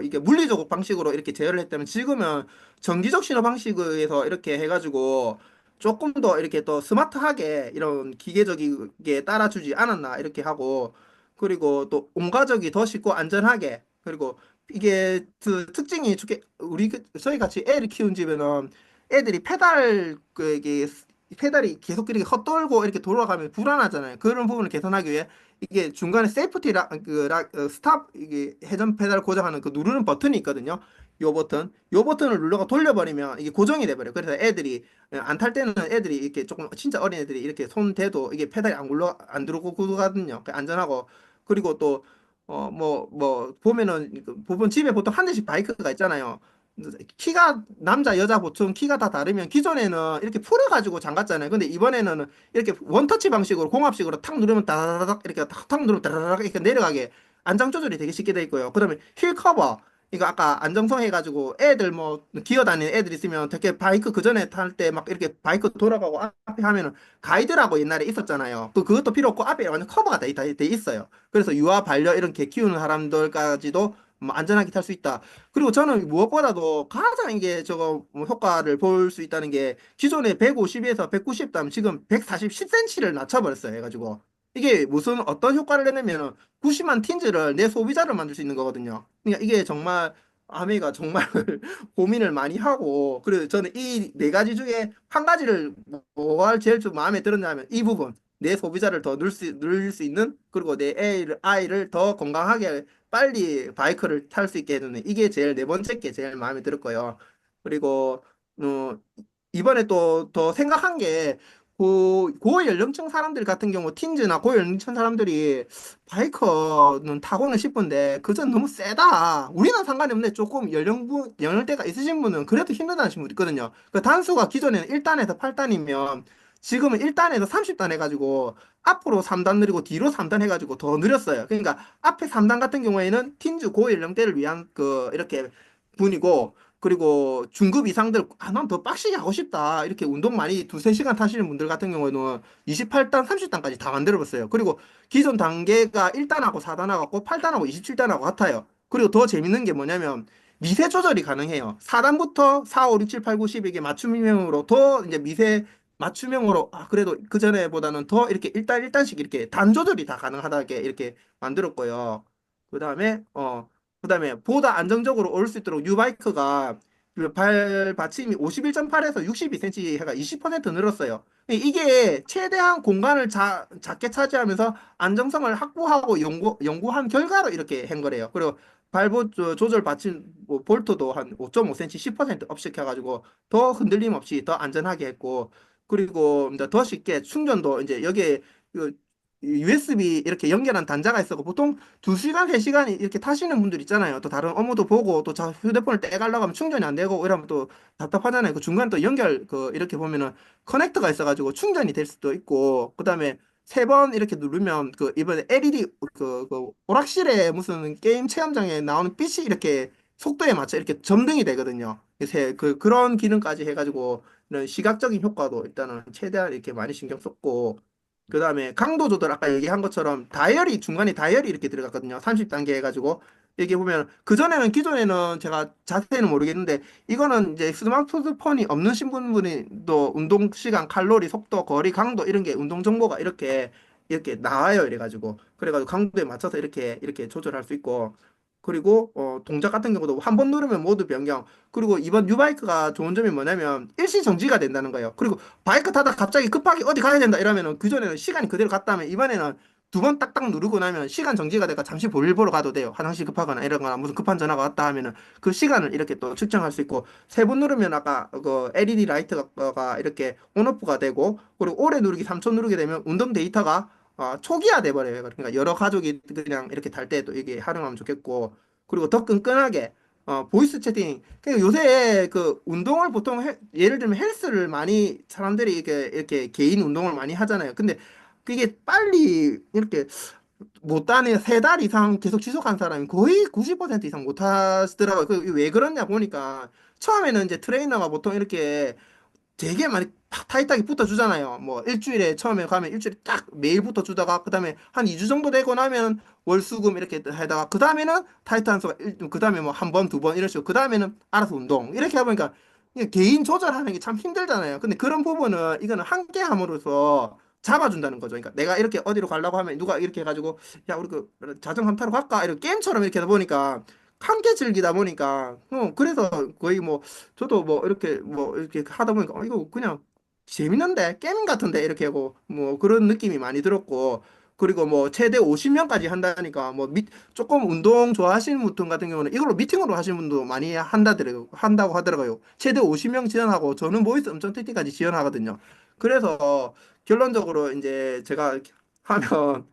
이게 물리적 방식으로 이렇게 제어를 했다면 지금은 전기적 신호 방식에서 이렇게 해가지고 조금 더 이렇게 또 스마트하게 이런 기계적이게 따라주지 않았나 이렇게 하고 그리고 또 온가족이 더 쉽고 안전하게 그리고 이게 그 특징이 우리 저희 같이 애를 키운 집에는 애들이 이게 페달이 계속 이렇게 헛돌고 이렇게 돌아가면 불안하잖아요. 그런 부분을 개선하기 위해 이게 중간에 세이프티 스탑 이게 회전 페달 고정하는 그 누르는 버튼이 있거든요. 요 버튼을 눌러가 돌려버리면 이게 고정이 돼버려요. 그래서 애들이 안 탈 때는 애들이 이렇게 조금 진짜 어린 애들이 이렇게 손 대도 이게 페달이 안 들어오고 가거든요. 안전하고 그리고 또 보면은 보통 집에 보통 한 대씩 바이크가 있잖아요. 키가 남자 여자 보통 키가 다 다르면 기존에는 이렇게 풀어가지고 잠갔잖아요. 근데 이번에는 이렇게 원터치 방식으로 공합식으로 탁 누르면 다다닥 이렇게 탁 누르면 다다닥 이렇게 내려가게 안장 조절이 되게 쉽게 돼 있고요. 그다음에 휠 커버 이거 아까 안정성 해가지고 애들 뭐 기어다니는 애들 있으면 되게 바이크 그 전에 탈 때 막 이렇게 바이크 돌아가고 앞에 하면은 가이드라고 옛날에 있었잖아요. 그것도 필요 없고 앞에 완전 커버가 돼 있어요. 그래서 유아 반려 이런 개 키우는 사람들까지도 뭐 안전하게 탈 수 있다. 그리고 저는 무엇보다도 가장 이게 저거 뭐 효과를 볼 수 있다는 게 기존에 150에서 190 다음 지금 140, 10cm를 낮춰버렸어요. 해가지고 이게 무슨 어떤 효과를 내냐면 90만 틴즈를 내 소비자를 만들 수 있는 거거든요. 그러니까 이게 정말 아메가 정말 고민을 많이 하고 그리고 저는 이 네 가지 중에 한 가지를 뭐가 제일 좀 마음에 들었냐면 이 부분 내 소비자를 더 늘릴 수 있는 그리고 내 아이를 더 건강하게 빨리 바이크를 탈 수 있게 해주는 이게 제일 네 번째 게 제일 마음에 들었고요. 그리고 어, 이번에 또 더 생각한 게 고연령층 사람들 같은 경우 틴즈나 고연령층 사람들이 바이크는 타고는 싶은데 그전 너무 세다. 우리는 상관이 없는데 조금 연령대가 있으신 분은 그래도 힘들다는 분들 있거든요. 그 단수가 기존에는 1단에서 8단이면 지금은 1단에서 30단 해가지고 앞으로 3단 느리고 뒤로 3단 해가지고 더 느렸어요. 그러니까 앞에 3단 같은 경우에는 틴즈 고연령대를 위한 그 이렇게 분이고 그리고 중급 이상들 난 더 빡시게 하고 싶다. 이렇게 운동 많이 두세 시간 타시는 분들 같은 경우에는 28단, 30단까지 다 만들어봤어요. 그리고 기존 단계가 1단하고 4단하고 8단하고 27단하고 같아요. 그리고 더 재밌는 게 뭐냐면 미세 조절이 가능해요. 4단부터 4, 5, 6, 7, 8, 9, 10 이게 맞춤형으로 더 이제 미세 맞춤형으로 그래도 그 전에보다는 더 이렇게 일단씩 이렇게 단 조절이 다 가능하다게 이렇게 만들었고요. 그다음에 그다음에 보다 안정적으로 올 수 있도록 뉴바이크가 그발 받침이 51.8에서 62cm 해가 20% 늘었어요. 이게 최대한 공간을 작게 차지하면서 안정성을 확보하고 연구한 결과로 이렇게 한 거래요. 그리고 조절 받침 뭐 볼트도 한 5.5cm 10% 업시켜가지고 더 흔들림 없이 더 안전하게 했고 그리고 이제 더 쉽게 충전도 이제 여기에 그 USB 이렇게 연결한 단자가 있어서 보통 2시간, 3시간 이렇게 타시는 분들 있잖아요. 또 다른 업무도 보고 또 휴대폰을 떼가려고 하면 충전이 안 되고 이러면 또 답답하잖아요. 그 중간 또 이렇게 보면은 커넥터가 있어가지고 충전이 될 수도 있고 그다음에 3번 이렇게 누르면 그 이번에 LED 그 오락실에 무슨 게임 체험장에 나오는 빛이 이렇게 속도에 맞춰 이렇게 점등이 되거든요. 그런 기능까지 해가지고 이런 시각적인 효과도 일단은 최대한 이렇게 많이 신경 썼고 그 다음에 강도 조절 아까 얘기한 것처럼 중간에 다이얼이 이렇게 들어갔거든요. 30단계 해가지고 여기 보면 기존에는 제가 자세히는 모르겠는데 이거는 이제 스마트폰이 없는 신분분이 또 운동 시간, 칼로리, 속도, 거리, 강도 이런 게 운동 정보가 이렇게 이렇게 나와요. 이래가지고 그래가지고 강도에 맞춰서 이렇게 조절할 수 있고 그리고 동작 같은 경우도 한 번 누르면 모두 변경. 그리고 이번 뉴바이크가 좋은 점이 뭐냐면 일시 정지가 된다는 거예요. 그리고 바이크 타다 갑자기 급하게 어디 가야 된다 이러면은 그전에는 시간이 그대로 갔다 면 이번에는 두 번 딱딱 누르고 나면 시간 정지가 되니까 잠시 볼일 보러 가도 돼요. 화장실 급하거나 이러거나 무슨 급한 전화가 왔다 하면은 그 시간을 이렇게 또 측정할 수 있고 세 번 누르면 아까 그 LED 라이트가 이렇게 온오프가 되고 그리고 오래 누르기 3초 누르게 되면 운동 데이터가 초기화 돼버려요. 그러니까 여러 가족이 그냥 이렇게 탈 때도 이게 활용하면 좋겠고 그리고 더 끈끈하게 보이스 채팅. 그러니까 요새 그 운동을 보통 예를 들면 헬스를 많이 사람들이 이렇게 개인 운동을 많이 하잖아요. 근데 그게 빨리 이렇게 못하네. 3달 이상 계속 지속한 사람이 거의 90% 이상 못 하시더라고요. 그왜 그러냐 보니까 처음에는 이제 트레이너가 보통 이렇게 되게 많이 타이트하게 붙어주잖아요. 뭐 일주일에 처음에 가면 일주일에 딱 매일 붙어주다가 그다음에 한 2주 정도 되고 나면 월수금 이렇게 하다가 그다음에는 타이트한 수가 그다음에 뭐 한 번, 두 번 이런 식으로 그다음에는 알아서 운동 이렇게 해보니까 이게 개인 조절하는 게 참 힘들잖아요. 근데 그런 부분은 이거는 함께 함으로써 잡아준다는 거죠. 그러니까 내가 이렇게 어디로 가려고 하면 누가 이렇게 해가지고 야 우리 그 자전거 한번 타러 갈까 이렇게 게임처럼 이렇게 하다 보니까 함께 즐기다 보니까 그래서 거의 뭐 저도 뭐 이렇게 하다 보니까 이거 그냥 재밌는데 게임 같은데 이렇게 하고 뭐 그런 느낌이 많이 들었고 그리고 뭐 최대 50명까지 한다니까 뭐 조금 운동 좋아하시는 분 같은 경우는 이걸로 미팅으로 하시는 분도 많이 한다고 하더라고요. 최대 50명 지원하고 저는 보이스 음성 채팅까지 지원하거든요. 그래서 결론적으로 이제 제가 하면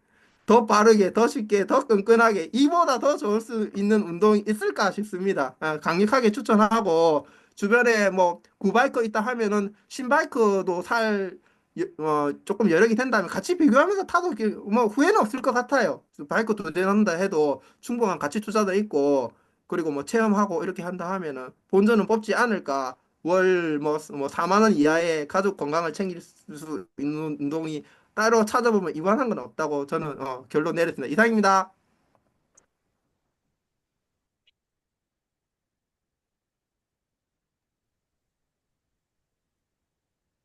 더 빠르게, 더 쉽게, 더 끈끈하게 이보다 더 좋을 수 있는 운동이 있을까 싶습니다. 강력하게 추천하고 주변에 뭐 구바이크 있다 하면은 신바이크도 조금 여력이 된다면 같이 비교하면서 타도 뭐 후회는 없을 것 같아요. 바이크 도전한다 해도 충분한 가치 투자도 있고 그리고 뭐 체험하고 이렇게 한다 하면은 본전은 뽑지 않을까. 월 뭐 4만 원 이하의 가족 건강을 챙길 수 있는 운동이 따로 찾아보면 이만한 건 없다고 저는 결론 내렸습니다. 이상입니다.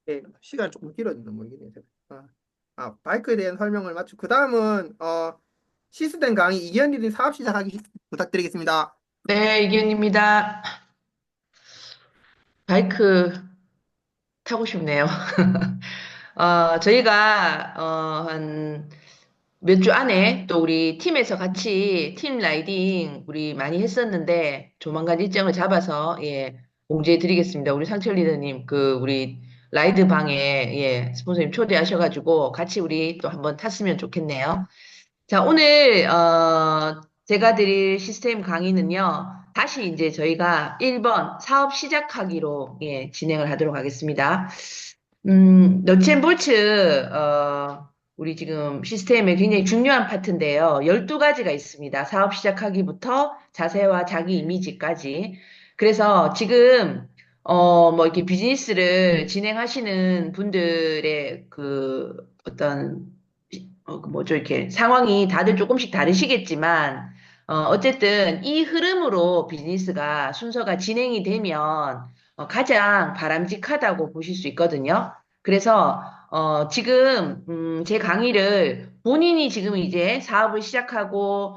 예, 시간 조금 길어진다 모르겠네요. 바이크에 대한 설명을 마치고 그 다음은 시스템 강의 이견리님 사업 시작하기 부탁드리겠습니다. 네, 이기현입니다. 바이크 타고 싶네요. 저희가, 한 몇 주 안에 또 우리 팀에서 같이 팀 라이딩 우리 많이 했었는데 조만간 일정을 잡아서, 예, 공지해 드리겠습니다. 우리 상철 리더님, 우리 라이드 방에, 예, 스폰서님 초대하셔가지고 같이 우리 또 한번 탔으면 좋겠네요. 자, 오늘, 제가 드릴 시스템 강의는요, 다시 이제 저희가 1번 사업 시작하기로, 예, 진행을 하도록 하겠습니다. 너츠 앤 볼츠, 우리 지금 시스템의 굉장히 중요한 파트인데요. 12가지가 있습니다. 사업 시작하기부터 자세와 자기 이미지까지. 그래서 지금, 뭐 이렇게 비즈니스를 진행하시는 분들의 어떤 뭐죠, 이렇게 상황이 다들 조금씩 다르시겠지만, 어쨌든 이 흐름으로 비즈니스가 순서가 진행이 되면 가장 바람직하다고 보실 수 있거든요. 그래서, 지금, 제 강의를 본인이 지금 이제 사업을 시작하고,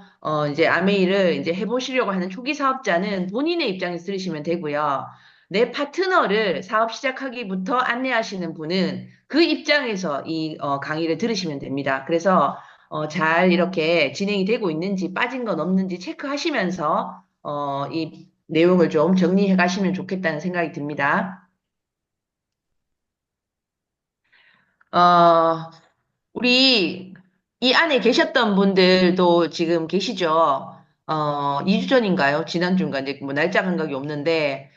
이제 아메이를 이제 해보시려고 하는 초기 사업자는 본인의 입장에서 들으시면 되고요. 내 파트너를 사업 시작하기부터 안내하시는 분은 그 입장에서 이 강의를 들으시면 됩니다. 그래서 잘 이렇게 진행이 되고 있는지 빠진 건 없는지 체크하시면서 이 내용을 좀 정리해 가시면 좋겠다는 생각이 듭니다. 어, 우리 이 안에 계셨던 분들도 지금 계시죠? 2주 전인가요? 지난주인가? 이제 뭐 날짜 감각이 없는데,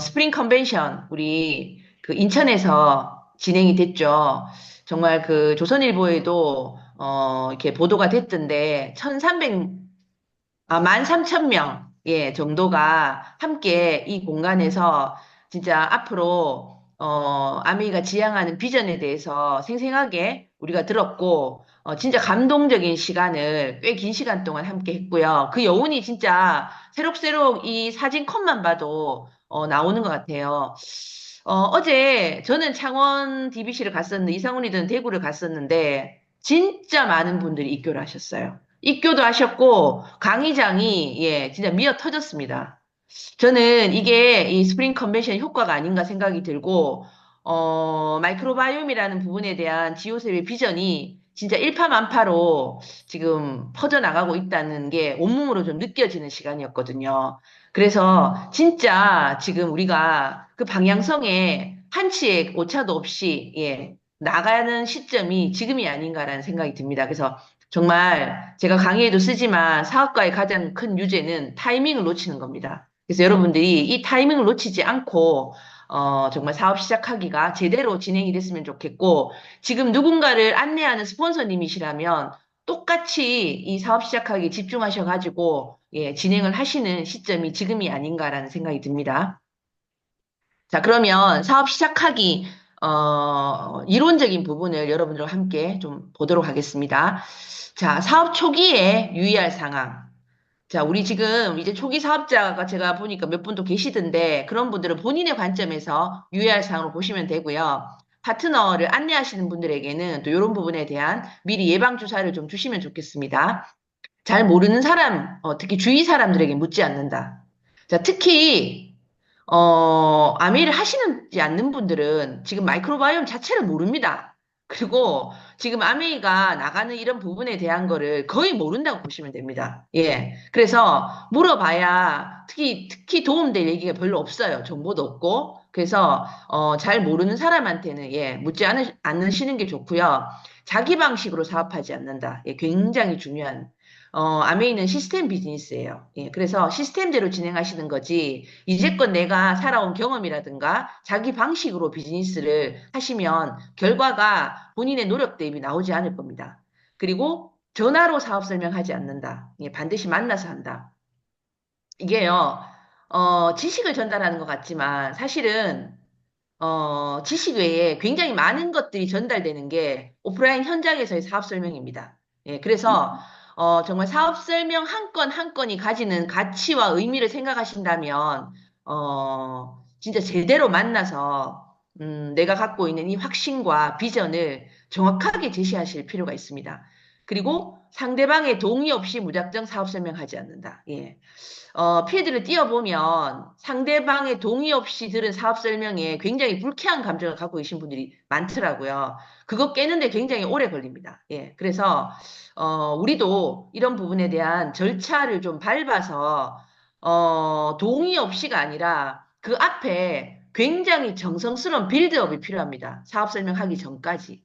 스프링 컨벤션, 우리 인천에서 진행이 됐죠. 정말 조선일보에도, 이렇게 보도가 됐던데, 13,000명, 예, 정도가 함께 이 공간에서 진짜 앞으로, 아메이가 지향하는 비전에 대해서 생생하게 우리가 들었고, 진짜 감동적인 시간을 꽤 긴 시간 동안 함께 했고요. 그 여운이 진짜 새록새록 이 사진 컷만 봐도, 나오는 것 같아요. 어제 저는 창원 DBC를 갔었는데, 이상훈이든 대구를 갔었는데, 진짜 많은 분들이 입교를 하셨어요. 입교도 하셨고, 강의장이, 예, 진짜 미어 터졌습니다. 저는 이게 이 스프링 컨벤션 효과가 아닌가 생각이 들고, 마이크로바이옴이라는 부분에 대한 지오셉의 비전이 진짜 일파만파로 지금 퍼져나가고 있다는 게 온몸으로 좀 느껴지는 시간이었거든요. 그래서 진짜 지금 우리가 그 방향성에 한치의 오차도 없이, 예, 나가는 시점이 지금이 아닌가라는 생각이 듭니다. 그래서 정말 제가 강의에도 쓰지만 사업가의 가장 큰 유죄는 타이밍을 놓치는 겁니다. 그래서 여러분들이 이 타이밍을 놓치지 않고 정말 사업 시작하기가 제대로 진행이 됐으면 좋겠고 지금 누군가를 안내하는 스폰서님이시라면 똑같이 이 사업 시작하기 집중하셔가지고 예, 진행을 하시는 시점이 지금이 아닌가라는 생각이 듭니다. 자, 그러면 사업 시작하기 이론적인 부분을 여러분들과 함께 좀 보도록 하겠습니다. 자, 사업 초기에 유의할 상황. 자, 우리 지금 이제 초기 사업자가 제가 보니까 몇 분도 계시던데 그런 분들은 본인의 관점에서 유의할 사항으로 보시면 되고요. 파트너를 안내하시는 분들에게는 또 이런 부분에 대한 미리 예방 주사를 좀 주시면 좋겠습니다. 잘 모르는 사람, 특히 주위 사람들에게 묻지 않는다. 자, 특히 아메이를 하시지 않는 분들은 지금 마이크로바이옴 자체를 모릅니다. 그리고 지금 아메이가 나가는 이런 부분에 대한 거를 거의 모른다고 보시면 됩니다. 예. 그래서 물어봐야 특히 도움될 얘기가 별로 없어요. 정보도 없고. 그래서, 잘 모르는 사람한테는, 예, 묻지 않으시는 게 좋고요. 자기 방식으로 사업하지 않는다. 예, 굉장히 중요한 아메이는 시스템 비즈니스예요. 예, 그래서 시스템대로 진행하시는 거지, 이제껏 내가 살아온 경험이라든가 자기 방식으로 비즈니스를 하시면 결과가 본인의 노력 대비 나오지 않을 겁니다. 그리고 전화로 사업 설명하지 않는다. 예, 반드시 만나서 한다. 이게요, 지식을 전달하는 것 같지만 사실은 지식 외에 굉장히 많은 것들이 전달되는 게 오프라인 현장에서의 사업 설명입니다. 예, 그래서 정말 사업 설명 한 건 한 건이 가지는 가치와 의미를 생각하신다면 진짜 제대로 만나서 내가 갖고 있는 이 확신과 비전을 정확하게 제시하실 필요가 있습니다. 그리고 상대방의 동의 없이 무작정 사업 설명하지 않는다. 예. 필드를 뛰어보면 상대방의 동의 없이 들은 사업 설명에 굉장히 불쾌한 감정을 갖고 계신 분들이 많더라고요. 그거 깨는데 굉장히 오래 걸립니다. 예, 그래서 우리도 이런 부분에 대한 절차를 좀 밟아서 동의 없이가 아니라 그 앞에 굉장히 정성스러운 빌드업이 필요합니다. 사업 설명하기 전까지.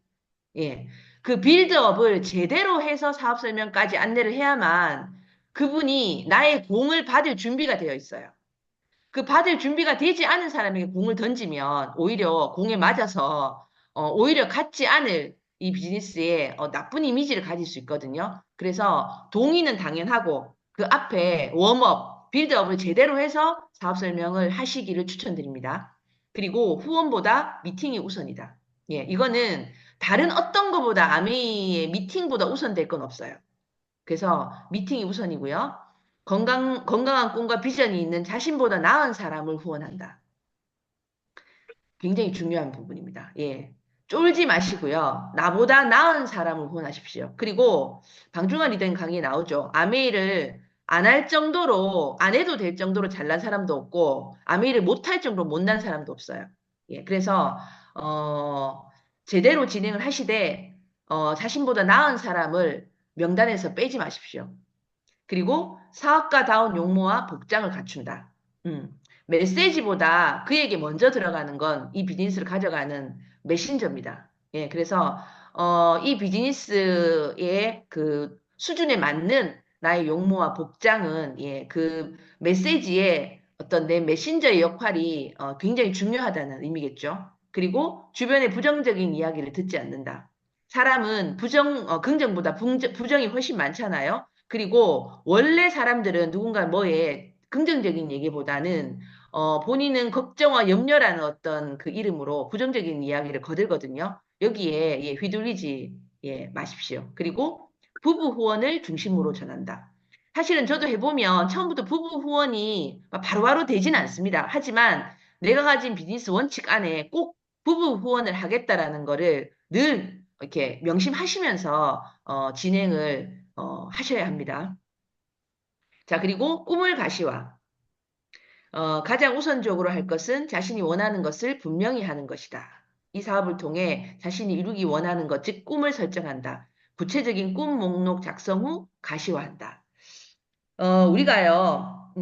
예. 그 빌드업을 제대로 해서 사업 설명까지 안내를 해야만 그분이 나의 공을 받을 준비가 되어 있어요. 그 받을 준비가 되지 않은 사람에게 공을 던지면 오히려 공에 맞아서 오히려 갖지 않을 이 비즈니스에 나쁜 이미지를 가질 수 있거든요. 그래서 동의는 당연하고 그 앞에 웜업, 빌드업을 제대로 해서 사업 설명을 하시기를 추천드립니다. 그리고 후원보다 미팅이 우선이다. 예, 이거는 다른 어떤 것보다 아메이의 미팅보다 우선될 건 없어요. 그래서 미팅이 우선이고요. 건강한 꿈과 비전이 있는 자신보다 나은 사람을 후원한다. 굉장히 중요한 부분입니다. 예. 쫄지 마시고요. 나보다 나은 사람을 후원하십시오. 그리고 방중환 리더님 강의에 나오죠. 아메이를 안 할 정도로, 안 해도 될 정도로 잘난 사람도 없고, 아메이를 못할 정도로 못난 사람도 없어요. 예. 그래서, 제대로 진행을 하시되, 자신보다 나은 사람을 명단에서 빼지 마십시오. 그리고 사업가다운 용모와 복장을 갖춘다. 메시지보다 그에게 먼저 들어가는 건 이 비즈니스를 가져가는 메신저입니다. 예, 그래서 이 비즈니스의 그 수준에 맞는 나의 용모와 복장은 예, 그 메시지의 어떤 내 메신저의 역할이 굉장히 중요하다는 의미겠죠. 그리고 주변의 부정적인 이야기를 듣지 않는다. 사람은 긍정보다 부정이 훨씬 많잖아요. 그리고 원래 사람들은 누군가 뭐에 긍정적인 얘기보다는 본인은 걱정과 염려라는 어떤 그 이름으로 부정적인 이야기를 거들거든요. 여기에 예, 휘둘리지 예, 마십시오. 그리고 부부 후원을 중심으로 전한다. 사실은 저도 해보면 처음부터 부부 후원이 바로바로 되진 않습니다. 하지만 내가 가진 비즈니스 원칙 안에 꼭 부부 후원을 하겠다라는 거를 늘 이렇게 명심하시면서 진행을 하셔야 합니다. 자, 그리고 꿈을 가시화. 가장 우선적으로 할 것은 자신이 원하는 것을 분명히 하는 것이다. 이 사업을 통해 자신이 이루기 원하는 것, 즉 꿈을 설정한다. 구체적인 꿈 목록 작성 후 가시화한다. 우리가요,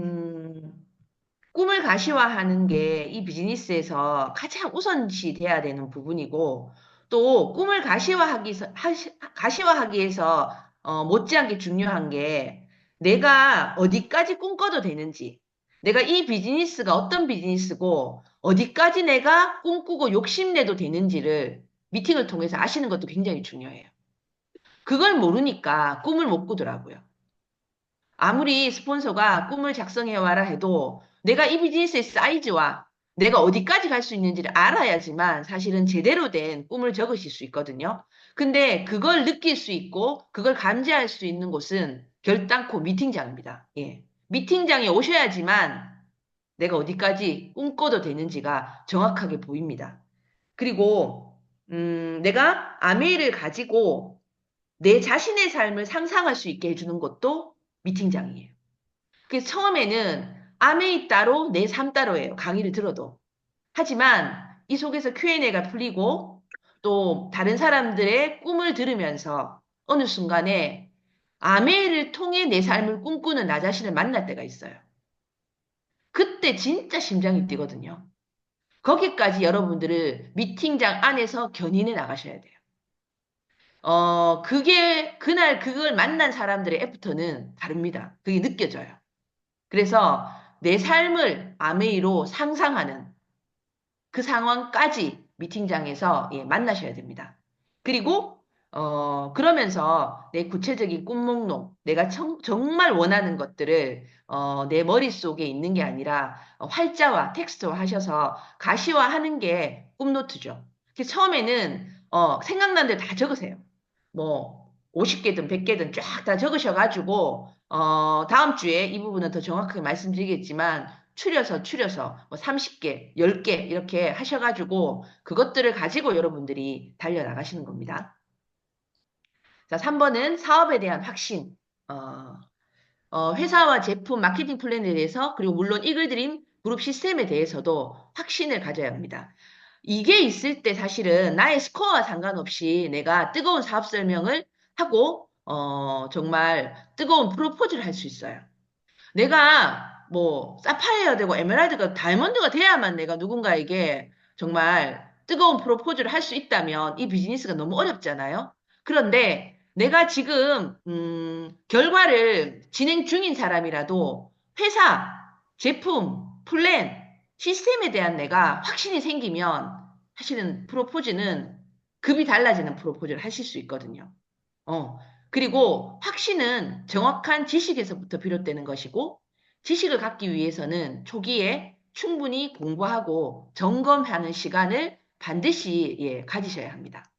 꿈을 가시화하는 게 이 비즈니스에서 가장 우선시 돼야 되는 부분이고, 또 꿈을 가시화하기 위해서 못지않게 중요한 게 내가 어디까지 꿈꿔도 되는지, 내가 이 비즈니스가 어떤 비즈니스고 어디까지 내가 꿈꾸고 욕심내도 되는지를 미팅을 통해서 아시는 것도 굉장히 중요해요. 그걸 모르니까 꿈을 못 꾸더라고요. 아무리 스폰서가 꿈을 작성해와라 해도 내가 이 비즈니스의 사이즈와 내가 어디까지 갈 수 있는지를 알아야지만 사실은 제대로 된 꿈을 적으실 수 있거든요. 근데 그걸 느낄 수 있고 그걸 감지할 수 있는 곳은 결단코 미팅장입니다. 예. 미팅장에 오셔야지만 내가 어디까지 꿈꿔도 되는지가 정확하게 보입니다. 그리고 내가 아메이를 가지고 내 자신의 삶을 상상할 수 있게 해주는 것도 미팅장이에요. 그래서 처음에는 아메이 따로 내 삶 따로예요. 강의를 들어도. 하지만 이 속에서 Q&A가 풀리고 또 다른 사람들의 꿈을 들으면서 어느 순간에 아메이를 통해 내 삶을 꿈꾸는 나 자신을 만날 때가 있어요. 그때 진짜 심장이 뛰거든요. 거기까지 여러분들을 미팅장 안에서 견인해 나가셔야 돼요. 그날 그걸 만난 사람들의 애프터는 다릅니다. 그게 느껴져요. 그래서 내 삶을 아메이로 상상하는 그 상황까지 미팅장에서 만나셔야 됩니다. 그리고 그러면서 내 구체적인 꿈 목록, 내가 정말 원하는 것들을 내 머릿속에 있는 게 아니라 활자와 텍스트화 하셔서 가시화하는 게 꿈노트죠. 그래서 처음에는 생각난 대로 다 적으세요. 뭐 50개든 100개든 쫙 다 적으셔가지고 다음 주에 이 부분은 더 정확하게 말씀드리겠지만 추려서 뭐 30개, 10개 이렇게 하셔가지고 그것들을 가지고 여러분들이 달려나가시는 겁니다. 자, 3번은 사업에 대한 확신. 회사와 제품, 마케팅 플랜에 대해서 그리고 물론 이글드림 그룹 시스템에 대해서도 확신을 가져야 합니다. 이게 있을 때 사실은 나의 스코어와 상관없이 내가 뜨거운 사업 설명을 하고 정말 뜨거운 프로포즈를 할 수 있어요. 내가 뭐 사파이어가 되고 에메랄드가 다이아몬드가 돼야만 내가 누군가에게 정말 뜨거운 프로포즈를 할 수 있다면 이 비즈니스가 너무 어렵잖아요. 그런데 내가 지금 결과를 진행 중인 사람이라도 회사, 제품, 플랜, 시스템에 대한 내가 확신이 생기면 사실은 프로포즈는 급이 달라지는 프로포즈를 하실 수 있거든요. 그리고 확신은 정확한 지식에서부터 비롯되는 것이고 지식을 갖기 위해서는 초기에 충분히 공부하고 점검하는 시간을 반드시 가지셔야 합니다.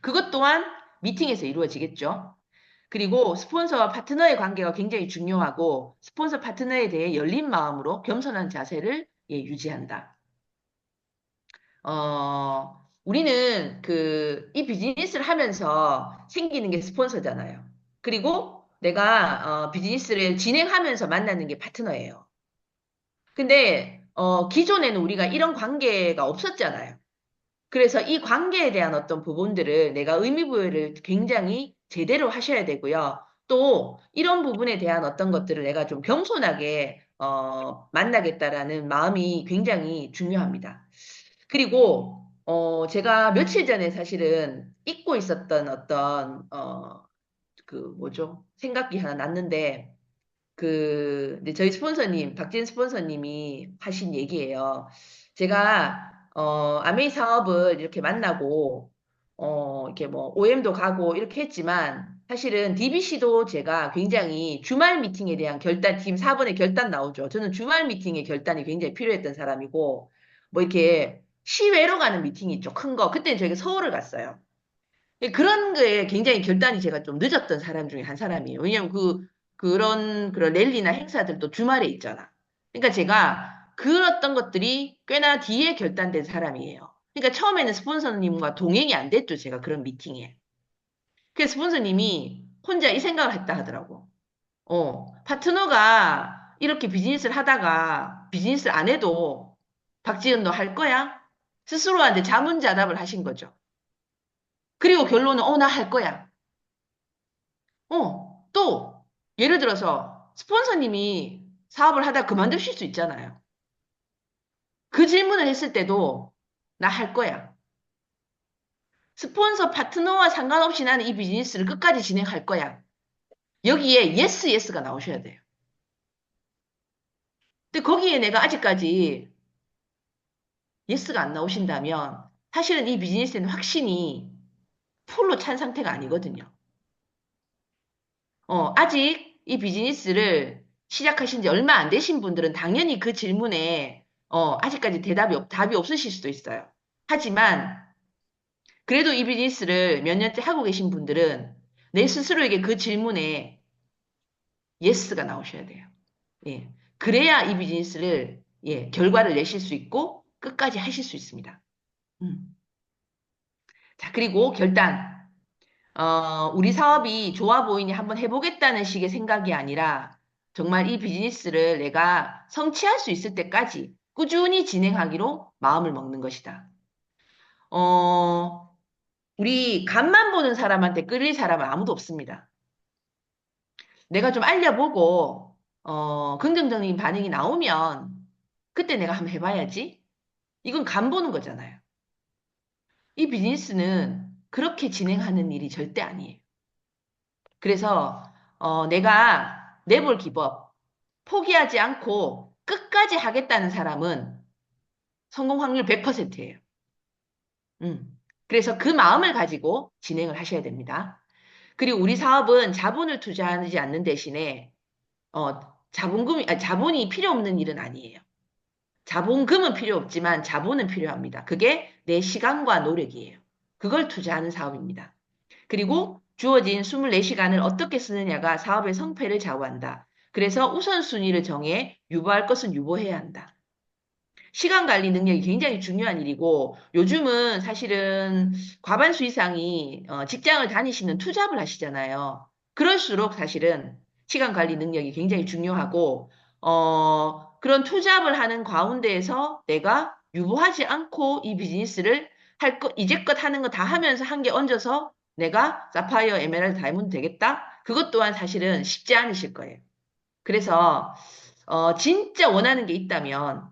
그것 또한 미팅에서 이루어지겠죠. 그리고 스폰서와 파트너의 관계가 굉장히 중요하고 스폰서 파트너에 대해 열린 마음으로 겸손한 자세를 유지한다. 우리는 이 비즈니스를 하면서 생기는 게 스폰서잖아요. 그리고 내가 비즈니스를 진행하면서 만나는 게 파트너예요. 근데 기존에는 우리가 이런 관계가 없었잖아요. 그래서 이 관계에 대한 어떤 부분들을 내가 의미부여를 굉장히 제대로 하셔야 되고요. 또 이런 부분에 대한 어떤 것들을 내가 좀 겸손하게 만나겠다라는 마음이 굉장히 중요합니다. 그리고 제가 며칠 전에 사실은 잊고 있었던 어떤 생각이 하나 났는데 이제 저희 스폰서님 박진 스폰서님이 하신 얘기예요. 제가 아메이 사업을 이렇게 만나고 이렇게 뭐 OM도 가고 이렇게 했지만 사실은 DBC도 제가 굉장히 주말 미팅에 대한 결단 팀 4번의 결단 나오죠. 저는 주말 미팅의 결단이 굉장히 필요했던 사람이고 뭐 이렇게 시외로 가는 미팅이 있죠. 큰 거. 그때는 저희가 서울을 갔어요. 그런 거에 굉장히 결단이 제가 좀 늦었던 사람 중에 한 사람이에요. 왜냐면 그런 랠리나 행사들도 주말에 있잖아. 그러니까 제가 그랬던 것들이 꽤나 뒤에 결단된 사람이에요. 그러니까 처음에는 스폰서님과 동행이 안 됐죠. 제가 그런 미팅에. 그래서 스폰서님이 혼자 이 생각을 했다 하더라고. 파트너가 이렇게 비즈니스를 하다가 비즈니스를 안 해도 박지은 너 할 거야? 스스로한테 자문자답을 하신 거죠. 그리고 결론은 나 할 거야. 또 예를 들어서 스폰서님이 사업을 하다 그만두실 수 있잖아요. 그 질문을 했을 때도 나 할 거야. 스폰서 파트너와 상관없이 나는 이 비즈니스를 끝까지 진행할 거야. 여기에 예스 예스가 나오셔야 돼요. 근데 거기에 내가 아직까지 예스가 안 나오신다면 사실은 이 비즈니스에는 확신이 풀로 찬 상태가 아니거든요. 아직 이 비즈니스를 시작하신 지 얼마 안 되신 분들은 당연히 그 질문에 아직까지 답이 없으실 수도 있어요. 하지만 그래도 이 비즈니스를 몇 년째 하고 계신 분들은 내 스스로에게 그 질문에 예스가 나오셔야 돼요. 예. 그래야 이 비즈니스를 결과를 내실 수 있고 끝까지 하실 수 있습니다. 자, 그리고 결단. 우리 사업이 좋아 보이니 한번 해보겠다는 식의 생각이 아니라 정말 이 비즈니스를 내가 성취할 수 있을 때까지 꾸준히 진행하기로 마음을 먹는 것이다. 우리 간만 보는 사람한테 끌릴 사람은 아무도 없습니다. 내가 좀 알려보고, 긍정적인 반응이 나오면 그때 내가 한번 해봐야지. 이건 간 보는 거잖아요. 이 비즈니스는 그렇게 진행하는 일이 절대 아니에요. 그래서 내가 내볼 기법, 포기하지 않고 끝까지 하겠다는 사람은 성공 확률 100%예요. 그래서 그 마음을 가지고 진행을 하셔야 됩니다. 그리고 우리 사업은 자본을 투자하지 않는 대신에 자본이 필요 없는 일은 아니에요. 자본금은 필요 없지만 자본은 필요합니다. 그게 내 시간과 노력이에요. 그걸 투자하는 사업입니다. 그리고 주어진 24시간을 어떻게 쓰느냐가 사업의 성패를 좌우한다. 그래서 우선순위를 정해 유보할 것은 유보해야 한다. 시간 관리 능력이 굉장히 중요한 일이고 요즘은 사실은 과반수 이상이 직장을 다니시는 투잡을 하시잖아요. 그럴수록 사실은 시간 관리 능력이 굉장히 중요하고 그런 투잡을 하는 가운데에서 내가 유보하지 않고 이 비즈니스를 이제껏 하는 거 다 하면서 한 개 얹어서 내가 사파이어, 에메랄드, 다이몬드 되겠다? 그것 또한 사실은 쉽지 않으실 거예요. 그래서 진짜 원하는 게 있다면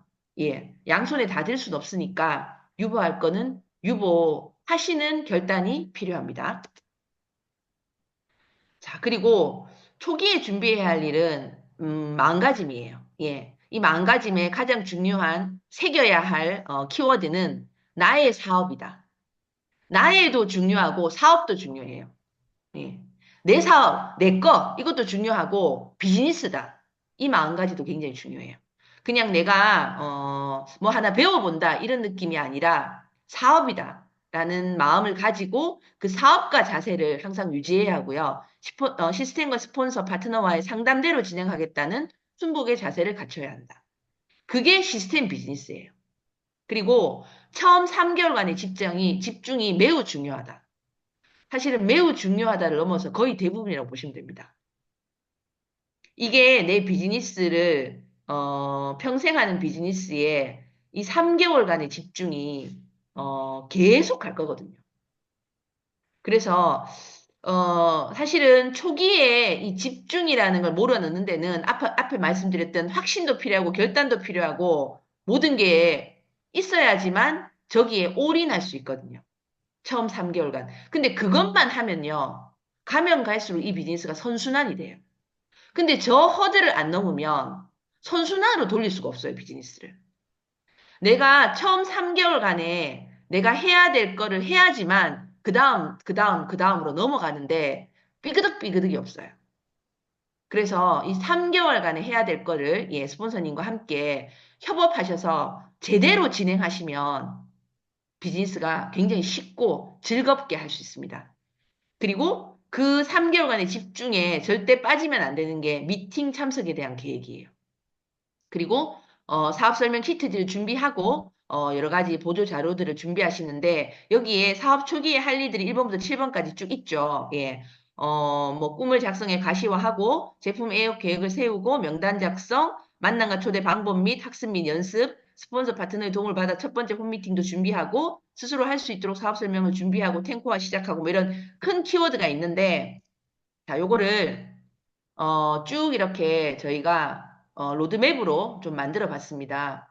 양손에 다 들 수는 없으니까 유보할 거는 유보하시는 결단이 필요합니다. 자, 그리고 초기에 준비해야 할 일은 마음가짐이에요. 이 마음가짐에 가장 중요한 새겨야 할 키워드는 나의 사업이다. 나의도 중요하고 사업도 중요해요. 내 사업, 내 거, 이것도 중요하고 비즈니스다. 이 마음가짐도 굉장히 중요해요. 그냥 내가 뭐 하나 배워본다 이런 느낌이 아니라 사업이다 라는 마음을 가지고 그 사업가 자세를 항상 유지해야 하고요. 시스템과 스폰서 파트너와의 상담대로 진행하겠다는 순복의 자세를 갖춰야 한다. 그게 시스템 비즈니스예요. 그리고 처음 3개월간의 집중이 매우 중요하다. 사실은 매우 중요하다를 넘어서 거의 대부분이라고 보시면 됩니다. 이게 내 비즈니스를 평생 하는 비즈니스에 이 3개월간의 집중이 계속 갈 거거든요. 그래서 사실은 초기에 이 집중이라는 걸 몰아넣는 데는 앞에 말씀드렸던 확신도 필요하고 결단도 필요하고 모든 게 있어야지만 저기에 올인할 수 있거든요. 처음 3개월간. 근데 그것만 하면요. 가면 갈수록 이 비즈니스가 선순환이 돼요. 근데 저 허들을 안 넘으면 선순환으로 돌릴 수가 없어요, 비즈니스를. 내가 처음 3개월간에 내가 해야 될 거를 해야지만 그 다음으로 넘어가는데 삐그덕삐그덕이 없어요. 그래서 이 3개월간에 해야 될 거를 스폰서님과 함께 협업하셔서 제대로 진행하시면 비즈니스가 굉장히 쉽고 즐겁게 할 수 있습니다. 그리고 그 3개월간의 집중에 절대 빠지면 안 되는 게 미팅 참석에 대한 계획이에요. 그리고 사업 설명 키트들을 준비하고 여러 가지 보조 자료들을 준비하시는데 여기에 사업 초기에 할 일들이 1번부터 7번까지 쭉 있죠. 예. 뭐 꿈을 작성해 가시화하고 제품 애호 계획을 세우고 명단 작성, 만남과 초대 방법 및 학습 및 연습, 스폰서 파트너의 도움을 받아 첫 번째 홈미팅도 준비하고 스스로 할 수 있도록 사업 설명을 준비하고 탱커화 시작하고 뭐 이런 큰 키워드가 있는데 자, 요거를 쭉 이렇게 저희가 로드맵으로 좀 만들어 봤습니다.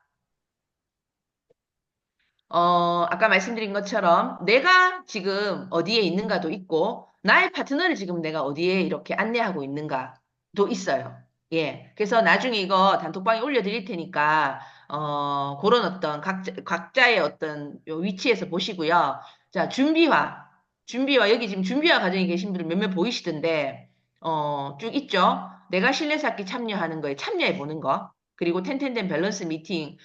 아까 말씀드린 것처럼 내가 지금 어디에 있는가도 있고, 나의 파트너를 지금 내가 어디에 이렇게 안내하고 있는가도 있어요. 예. 그래서 나중에 이거 단톡방에 올려드릴 테니까, 그런 어떤 각자의 어떤 요 위치에서 보시고요. 자, 준비화, 여기 지금 준비화 과정에 계신 분들 몇몇 보이시던데, 쭉 있죠? 내가 실내 쌓기 참여하는 거에 참여해 보는 거. 그리고 텐텐된 밸런스 미팅,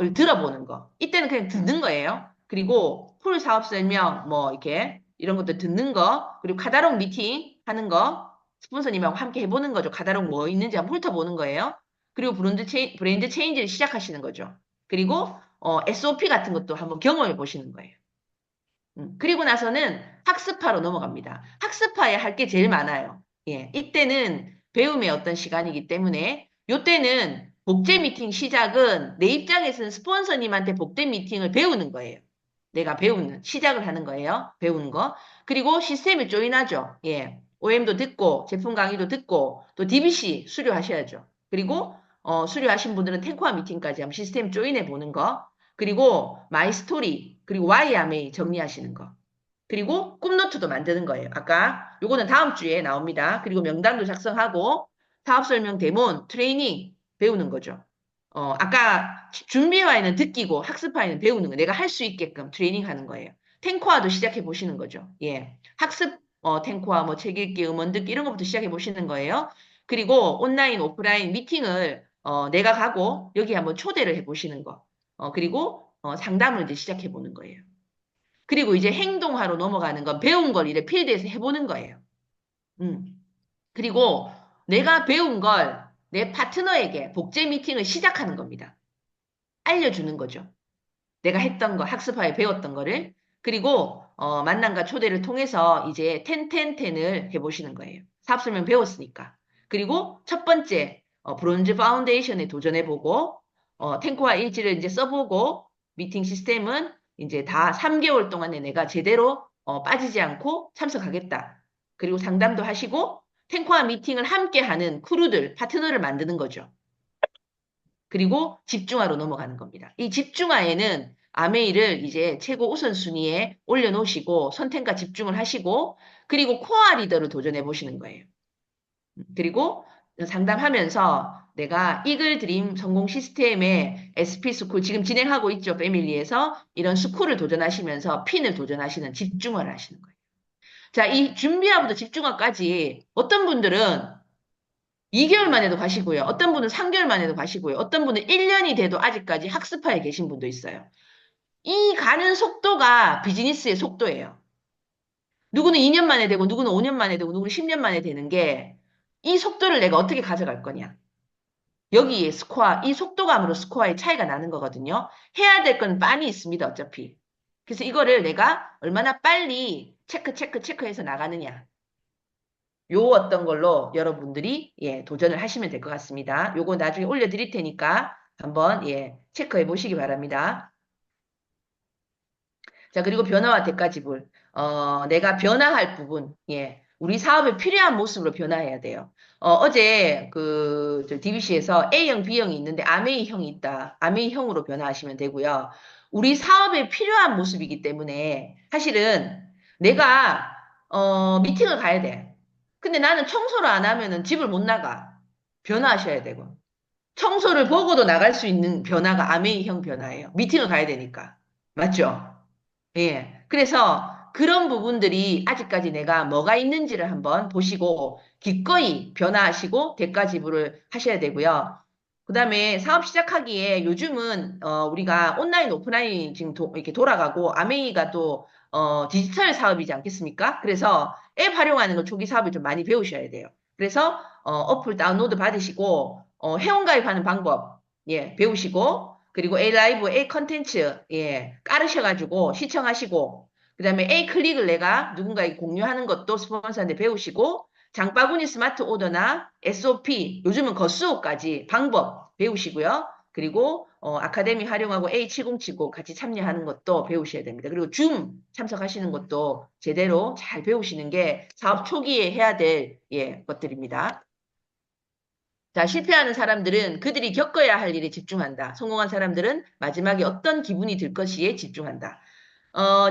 을 들어보는 거. 이때는 그냥 듣는 거예요. 그리고 풀 사업 설명, 뭐, 이렇게, 이런 것도 듣는 거. 그리고 카다롱 미팅 하는 거. 스폰서님하고 함께 해보는 거죠. 카다롱 뭐 있는지 한번 훑어보는 거예요. 그리고 브랜드 체인지를 시작하시는 거죠. 그리고, SOP 같은 것도 한번 경험해 보시는 거예요. 그리고 나서는 학습파로 넘어갑니다. 학습파에 할 게 제일 많아요. 예, 이때는 배움의 어떤 시간이기 때문에 요때는 복제 미팅 시작은 내 입장에서는 스폰서님한테 복제 미팅을 배우는 거예요. 내가 배우는 시작을 하는 거예요. 배우는 거. 그리고 시스템에 조인하죠. 예. OM도 듣고 제품 강의도 듣고 또 DBC 수료하셔야죠. 그리고 수료하신 분들은 탱코화 미팅까지 한번 시스템 조인해 보는 거. 그리고 마이 스토리 그리고 YMA 정리하시는 거. 그리고 꿈노트도 만드는 거예요. 아까 요거는 다음 주에 나옵니다. 그리고 명단도 작성하고 사업 설명 데몬 트레이닝 배우는 거죠. 아까 준비화에는 듣기고 학습화에는 배우는 거. 내가 할 수 있게끔 트레이닝 하는 거예요. 탱코화도 시작해 보시는 거죠. 예. 학습 탱코화 뭐 책 읽기, 음원 듣기 이런 것부터 시작해 보시는 거예요. 그리고 온라인, 오프라인 미팅을 내가 가고 여기 한번 초대를 해 보시는 거. 그리고 상담을 이제 시작해 보는 거예요. 그리고 이제 행동화로 넘어가는 건 배운 걸 이제 필드에서 해보는 거예요. 그리고 내가 배운 걸 내 파트너에게 복제 미팅을 시작하는 겁니다. 알려주는 거죠. 내가 했던 거, 학습하에 배웠던 거를. 그리고 만남과 초대를 통해서 이제 텐텐텐을 해보시는 거예요. 사업 설명 배웠으니까. 그리고 첫 번째 브론즈 파운데이션에 도전해보고 탱코와 일지를 이제 써보고 미팅 시스템은 이제 다 3개월 동안에 내가 제대로 빠지지 않고 참석하겠다. 그리고 상담도 하시고 탱코와 미팅을 함께 하는 크루들, 파트너를 만드는 거죠. 그리고 집중화로 넘어가는 겁니다. 이 집중화에는 아메이를 이제 최고 우선순위에 올려놓으시고 선택과 집중을 하시고 그리고 코어 리더를 도전해 보시는 거예요. 그리고 상담하면서 내가 이글 드림 성공 시스템의 SP 스쿨 지금 진행하고 있죠. 패밀리에서 이런 스쿨을 도전하시면서 핀을 도전하시는 집중화를 하시는 거예요. 자, 이 준비화부터 집중화까지 어떤 분들은 2개월 만에도 가시고요. 어떤 분은 3개월 만에도 가시고요. 어떤 분은 1년이 돼도 아직까지 학습하에 계신 분도 있어요. 이 가는 속도가 비즈니스의 속도예요. 누구는 2년 만에 되고 누구는 5년 만에 되고 누구는 10년 만에 되는 게 이 속도를 내가 어떻게 가져갈 거냐. 여기에 스코어, 이 속도감으로 스코어의 차이가 나는 거거든요. 해야 될 건 빤히 있습니다. 어차피. 그래서 이거를 내가 얼마나 빨리 체크해서 나가느냐. 요 어떤 걸로 여러분들이 도전을 하시면 될 것 같습니다. 요거 나중에 올려드릴 테니까 한번 체크해 보시기 바랍니다. 자, 그리고 변화와 대가지불. 내가 변화할 부분, 우리 사업에 필요한 모습으로 변화해야 돼요. 어제 저 DBC에서 A형, B형이 있는데 아메이형이 있다. 아메이형으로 변화하시면 되고요. 우리 사업에 필요한 모습이기 때문에 사실은 내가 미팅을 가야 돼. 근데 나는 청소를 안 하면은 집을 못 나가. 변화하셔야 되고. 청소를 보고도 나갈 수 있는 변화가 아메이형 변화예요. 미팅을 가야 되니까. 맞죠? 예. 그래서 그런 부분들이 아직까지 내가 뭐가 있는지를 한번 보시고 기꺼이 변화하시고 대가 지불을 하셔야 되고요. 그 다음에 사업 시작하기에 요즘은 우리가 온라인, 오프라인 지금 이렇게 돌아가고 아메이가 또 디지털 사업이지 않겠습니까? 그래서 앱 활용하는 거 초기 사업을 좀 많이 배우셔야 돼요. 그래서 어플 다운로드 받으시고 회원가입하는 방법 배우시고 그리고 A 라이브, A 컨텐츠, 예, 깔으셔가지고 시청하시고, 그 다음에 A 클릭을 내가 누군가에게 공유하는 것도 스폰서한테 배우시고, 장바구니 스마트 오더나 SOP, 요즘은 거수업까지 방법 배우시고요. 그리고 아카데미 활용하고 A7070 같이 참여하는 것도 배우셔야 됩니다. 그리고 줌 참석하시는 것도 제대로 잘 배우시는 게 사업 초기에 해야 될 것들입니다. 자, 실패하는 사람들은 그들이 겪어야 할 일에 집중한다. 성공한 사람들은 마지막에 어떤 기분이 들 것이에 집중한다.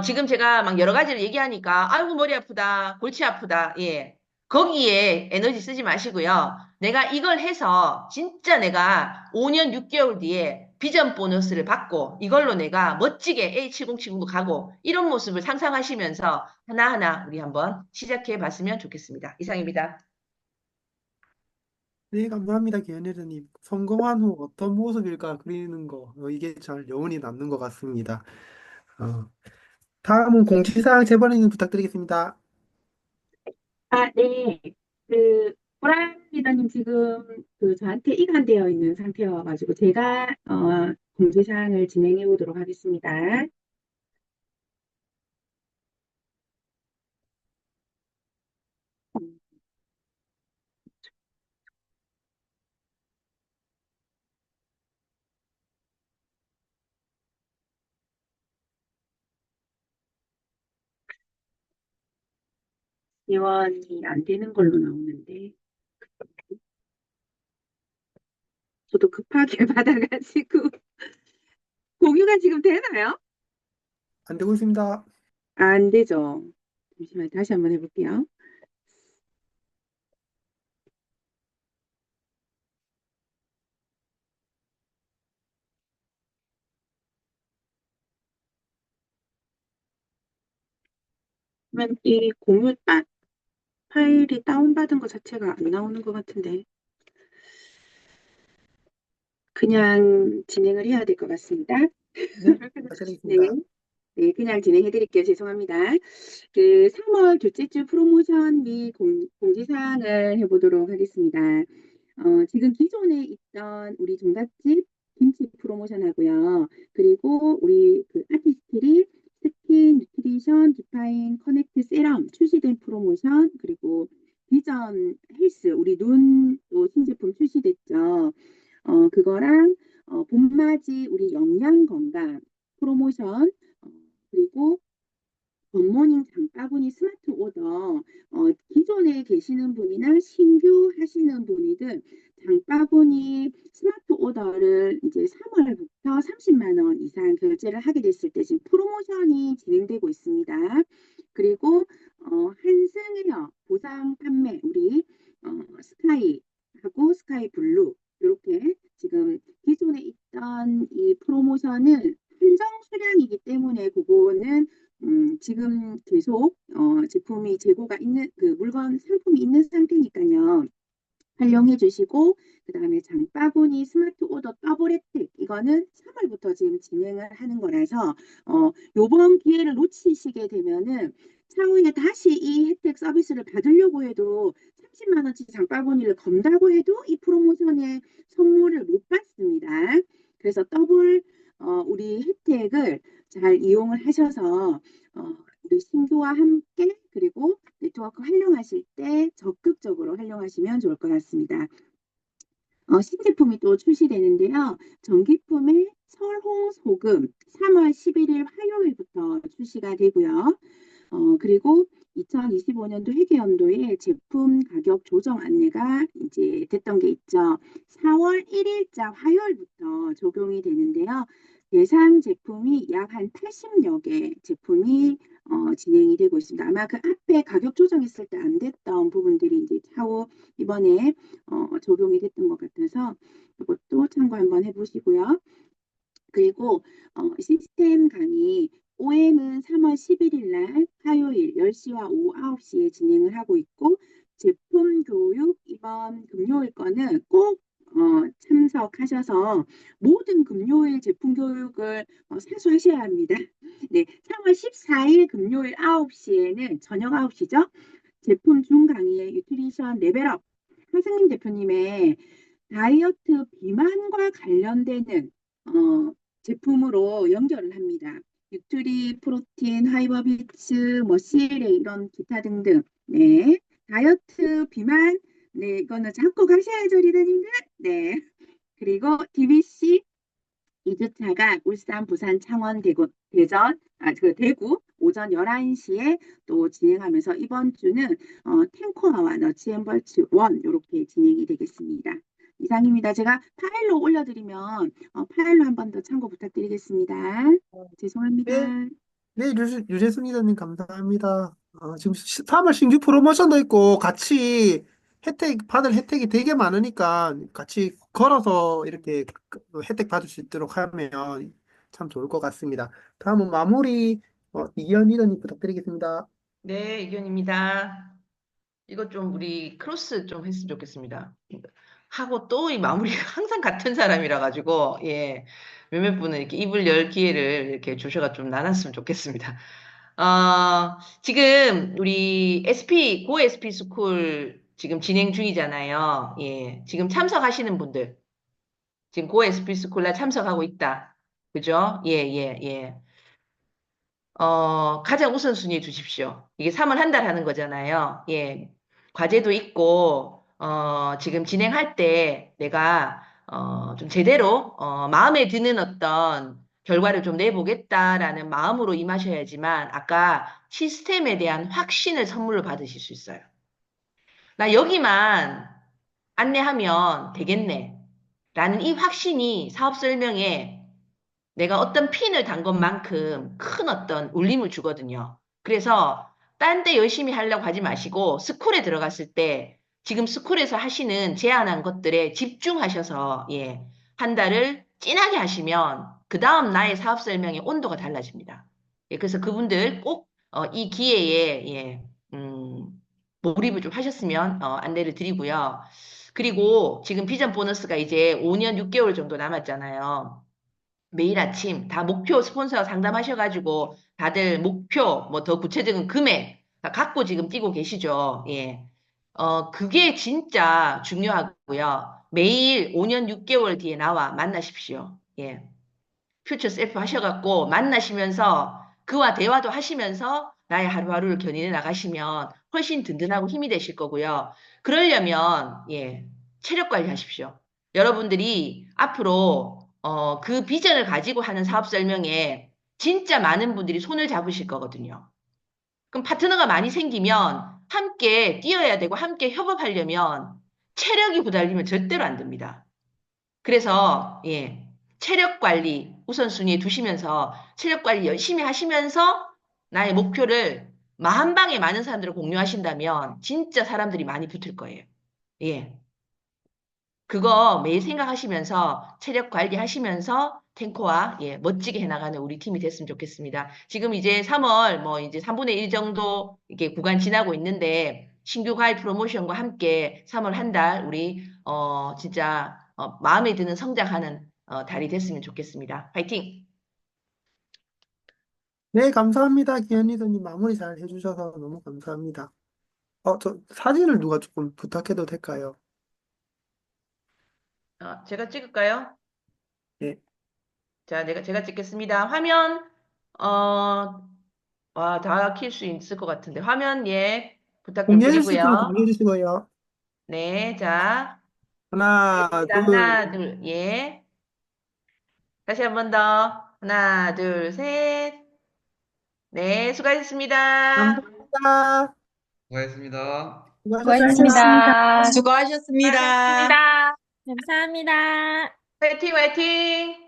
지금 제가 막 여러 가지를 얘기하니까, 아이고, 머리 아프다, 골치 아프다, 예. 거기에 에너지 쓰지 마시고요. 내가 이걸 해서 진짜 내가 5년 6개월 뒤에 비전 보너스를 받고 이걸로 내가 멋지게 A7070도 가고 이런 모습을 상상하시면서 하나하나 우리 한번 시작해 봤으면 좋겠습니다. 이상입니다. 네, 감사합니다, 기현회장님. 성공한 후 어떤 모습일까 그리는 거, 이게 잘 여운이 남는 것 같습니다. 어, 다음은 공지사항 재번님 부탁드리겠습니다. 아, 네. 보람 리더님 지금 저한테 이관되어 있는 상태여가지고 제가 공지사항을 진행해 보도록 하겠습니다. 지원이 안 되는 걸로 나오는데 저도 급하게 받아가지고 공유가 지금 되나요? 안 되고 있습니다. 안 되죠. 잠시만 다시 한번 해볼게요. 그러면 이 공유 파일이 다운받은 것 자체가 안 나오는 것 같은데 그냥 진행을 해야 될 것 같습니다. 네, 네. 부탁드리겠습니다. 네, 그냥 진행해 드릴게요. 죄송합니다. 3월 둘째 주 프로모션 및 공지사항을 해보도록 하겠습니다. 지금 기존에 있던 우리 종갓집 김치 프로모션 하고요. 그리고 우리 아티스트리 스킨, 뉴트리션, 디파인, 커넥트 세럼 출시된 프로모션, 그리고 비전 헬스, 우리 눈 신제품 출시됐죠. 그거랑 봄맞이 우리 영양 건강 프로모션, 그리고 굿모닝 장바구니 스마트 오더, 기존에 계시는 분이나 신규 하시는 분이든 장바구니 스마트 오더를 이제 3월부터 30만 원 이상 결제를 하게 됐을 때 지금 프로모션이 진행되고 있습니다. 그리고 한승헤어 보상 판매 우리 스카이하고 스카이 블루 이렇게 지금 기존에 있던 이 프로모션은 한정 수량이기 때문에 그거는 지금 계속 제품이 재고가 있는 물건 상품이 있는 상태니까요. 활용해 주시고 그다음에 장바구니 스마트 오더 더블 혜택 이거는 3월부터 지금 진행을 하는 거라서 요번 기회를 놓치시게 되면은 차후에 다시 이 혜택 서비스를 받으려고 해도 30만 원치 장바구니를 건다고 해도 이 프로모션의 선물을 못 받습니다. 그래서 더블 우리 혜택을 잘 이용을 하셔서 우리 신규와 함께 그리고 네트워크 활용하실 때 적극적으로 활용하시면 좋을 것 같습니다. 신제품이 또 출시되는데요. 전기품의 설홍소금 3월 11일 화요일부터 출시가 되고요. 그리고 2025년도 회계연도에 제품 가격 조정 안내가 이제 됐던 게 있죠. 4월 1일자 화요일부터 적용이 되는데요. 예상 제품이 약 한 80여 개 제품이 진행이 되고 있습니다. 아마 그 앞에 가격 조정했을 때 안 됐던 부분들이 이제 차후 이번에 적용이 됐던 것 같아서 이것도 참고 한번 해보시고요. 그리고 시스템 강의 OM은 3월 11일 날 화요일 10시와 오후 9시에 진행을 하고 있고 제품 교육 이번 금요일 거는 꼭 참석하셔서 모든 금요일 제품 교육을 사수하셔야 합니다. 네, 3월 14일 금요일 9시에는 저녁 9시죠. 제품 중 강의의 뉴트리션 레벨업 하승민 대표님의 다이어트 비만과 관련되는 제품으로 연결을 합니다. 뉴트리, 프로틴, 하이버비츠, 뭐 CLA 이런 기타 등등. 네. 다이어트, 비만. 네, 이거는 잡고 가셔야죠, 리더님들. 네. 그리고 DBC 2주차가 울산, 부산, 창원, 대전, 대구 오전 11시에 또 진행하면서 이번 주는 탱코아와 너치앤벌츠 원 이렇게 진행이 되겠습니다. 이상입니다. 제가 파일로 올려드리면 파일로 한 번 더 참고 부탁드리겠습니다. 죄송합니다. 네, 네, 유재순 기자님 감사합니다. 지금 3월 신규 프로모션도 있고 같이 받을 혜택이 되게 많으니까 같이 걸어서 이렇게 혜택 받을 수 있도록 하면 참 좋을 것 같습니다. 다음은 마무리 이현 리더님 부탁드리겠습니다. 네, 의견입니다. 이거 좀 우리 크로스 좀 했으면 좋겠습니다. 하고 또 이 마무리가 항상 같은 사람이라 가지고 예 몇몇 분은 이렇게 입을 열 기회를 이렇게 주셔가 좀 나눴으면 좋겠습니다. 지금 우리 고 SP 스쿨 지금 진행 중이잖아요. 예, 지금 참석하시는 분들 지금 고 SP 스쿨에 참석하고 있다. 그죠? 예, 예, 예. 가장 우선순위에 두십시오. 이게 3월 한 달 하는 거잖아요. 예. 과제도 있고, 지금 진행할 때 내가, 좀 제대로, 마음에 드는 어떤 결과를 좀 내보겠다라는 마음으로 임하셔야지만, 아까 시스템에 대한 확신을 선물로 받으실 수 있어요. 나 여기만 안내하면 되겠네. 라는 이 확신이 사업 설명에 내가 어떤 핀을 단 것만큼 큰 어떤 울림을 주거든요. 그래서 딴 데 열심히 하려고 하지 마시고 스쿨에 들어갔을 때 지금 스쿨에서 하시는 제안한 것들에 집중하셔서 예, 한 달을 진하게 하시면 그 다음 나의 사업 설명의 온도가 달라집니다. 예, 그래서 그분들 꼭 이 기회에 예, 몰입을 좀 하셨으면 안내를 드리고요. 그리고 지금 비전 보너스가 이제 5년 6개월 정도 남았잖아요. 매일 아침 다 목표 스폰서 상담하셔가지고 다들 목표 뭐 더 구체적인 금액 다 갖고 지금 뛰고 계시죠. 예. 그게 진짜 중요하고요. 매일 5년 6개월 뒤에 나와 만나십시오. 예. 퓨처 셀프 하셔갖고 만나시면서 그와 대화도 하시면서 나의 하루하루를 견인해 나가시면 훨씬 든든하고 힘이 되실 거고요. 그러려면 예, 체력 관리하십시오. 여러분들이 앞으로 그 비전을 가지고 하는 사업 설명에 진짜 많은 분들이 손을 잡으실 거거든요. 그럼 파트너가 많이 생기면 함께 뛰어야 되고 함께 협업하려면 체력이 후달리면 절대로 안 됩니다. 그래서 예, 체력 관리 우선순위에 두시면서 체력 관리 열심히 하시면서 나의 목표를 한방에 많은 사람들을 공유하신다면 진짜 사람들이 많이 붙을 거예요. 예. 그거 매일 생각하시면서 체력 관리하시면서 탱커와 예, 멋지게 해나가는 우리 팀이 됐으면 좋겠습니다. 지금 이제 3월 뭐 이제 3분의 1 정도 이렇게 구간 지나고 있는데 신규 가입 프로모션과 함께 3월 한 달 우리 진짜 마음에 드는 성장하는 달이 됐으면 좋겠습니다. 파이팅! 네, 감사합니다. 기현 리더님 마무리 잘 해주셔서 너무 감사합니다. 저 사진을 누가 조금 부탁해도 될까요? 제가 찍을까요? 네, 자, 제가 찍겠습니다. 화면 다 킬 수 있을 것 같은데 화면 예 부탁 좀 공개해 주실 분은 드리고요. 공개해 주시고요. 네, 자, 하나, 하겠습니다. 둘, 하나, 둘, 예. 다시 한 번 더. 하나, 둘, 셋. 네, 수고하셨습니다. 감사합니다. 수고하셨습니다. 수고하셨습니다. 수고하셨습니다. 수고하셨습니다. 감사합니다. 화이팅, 화이팅!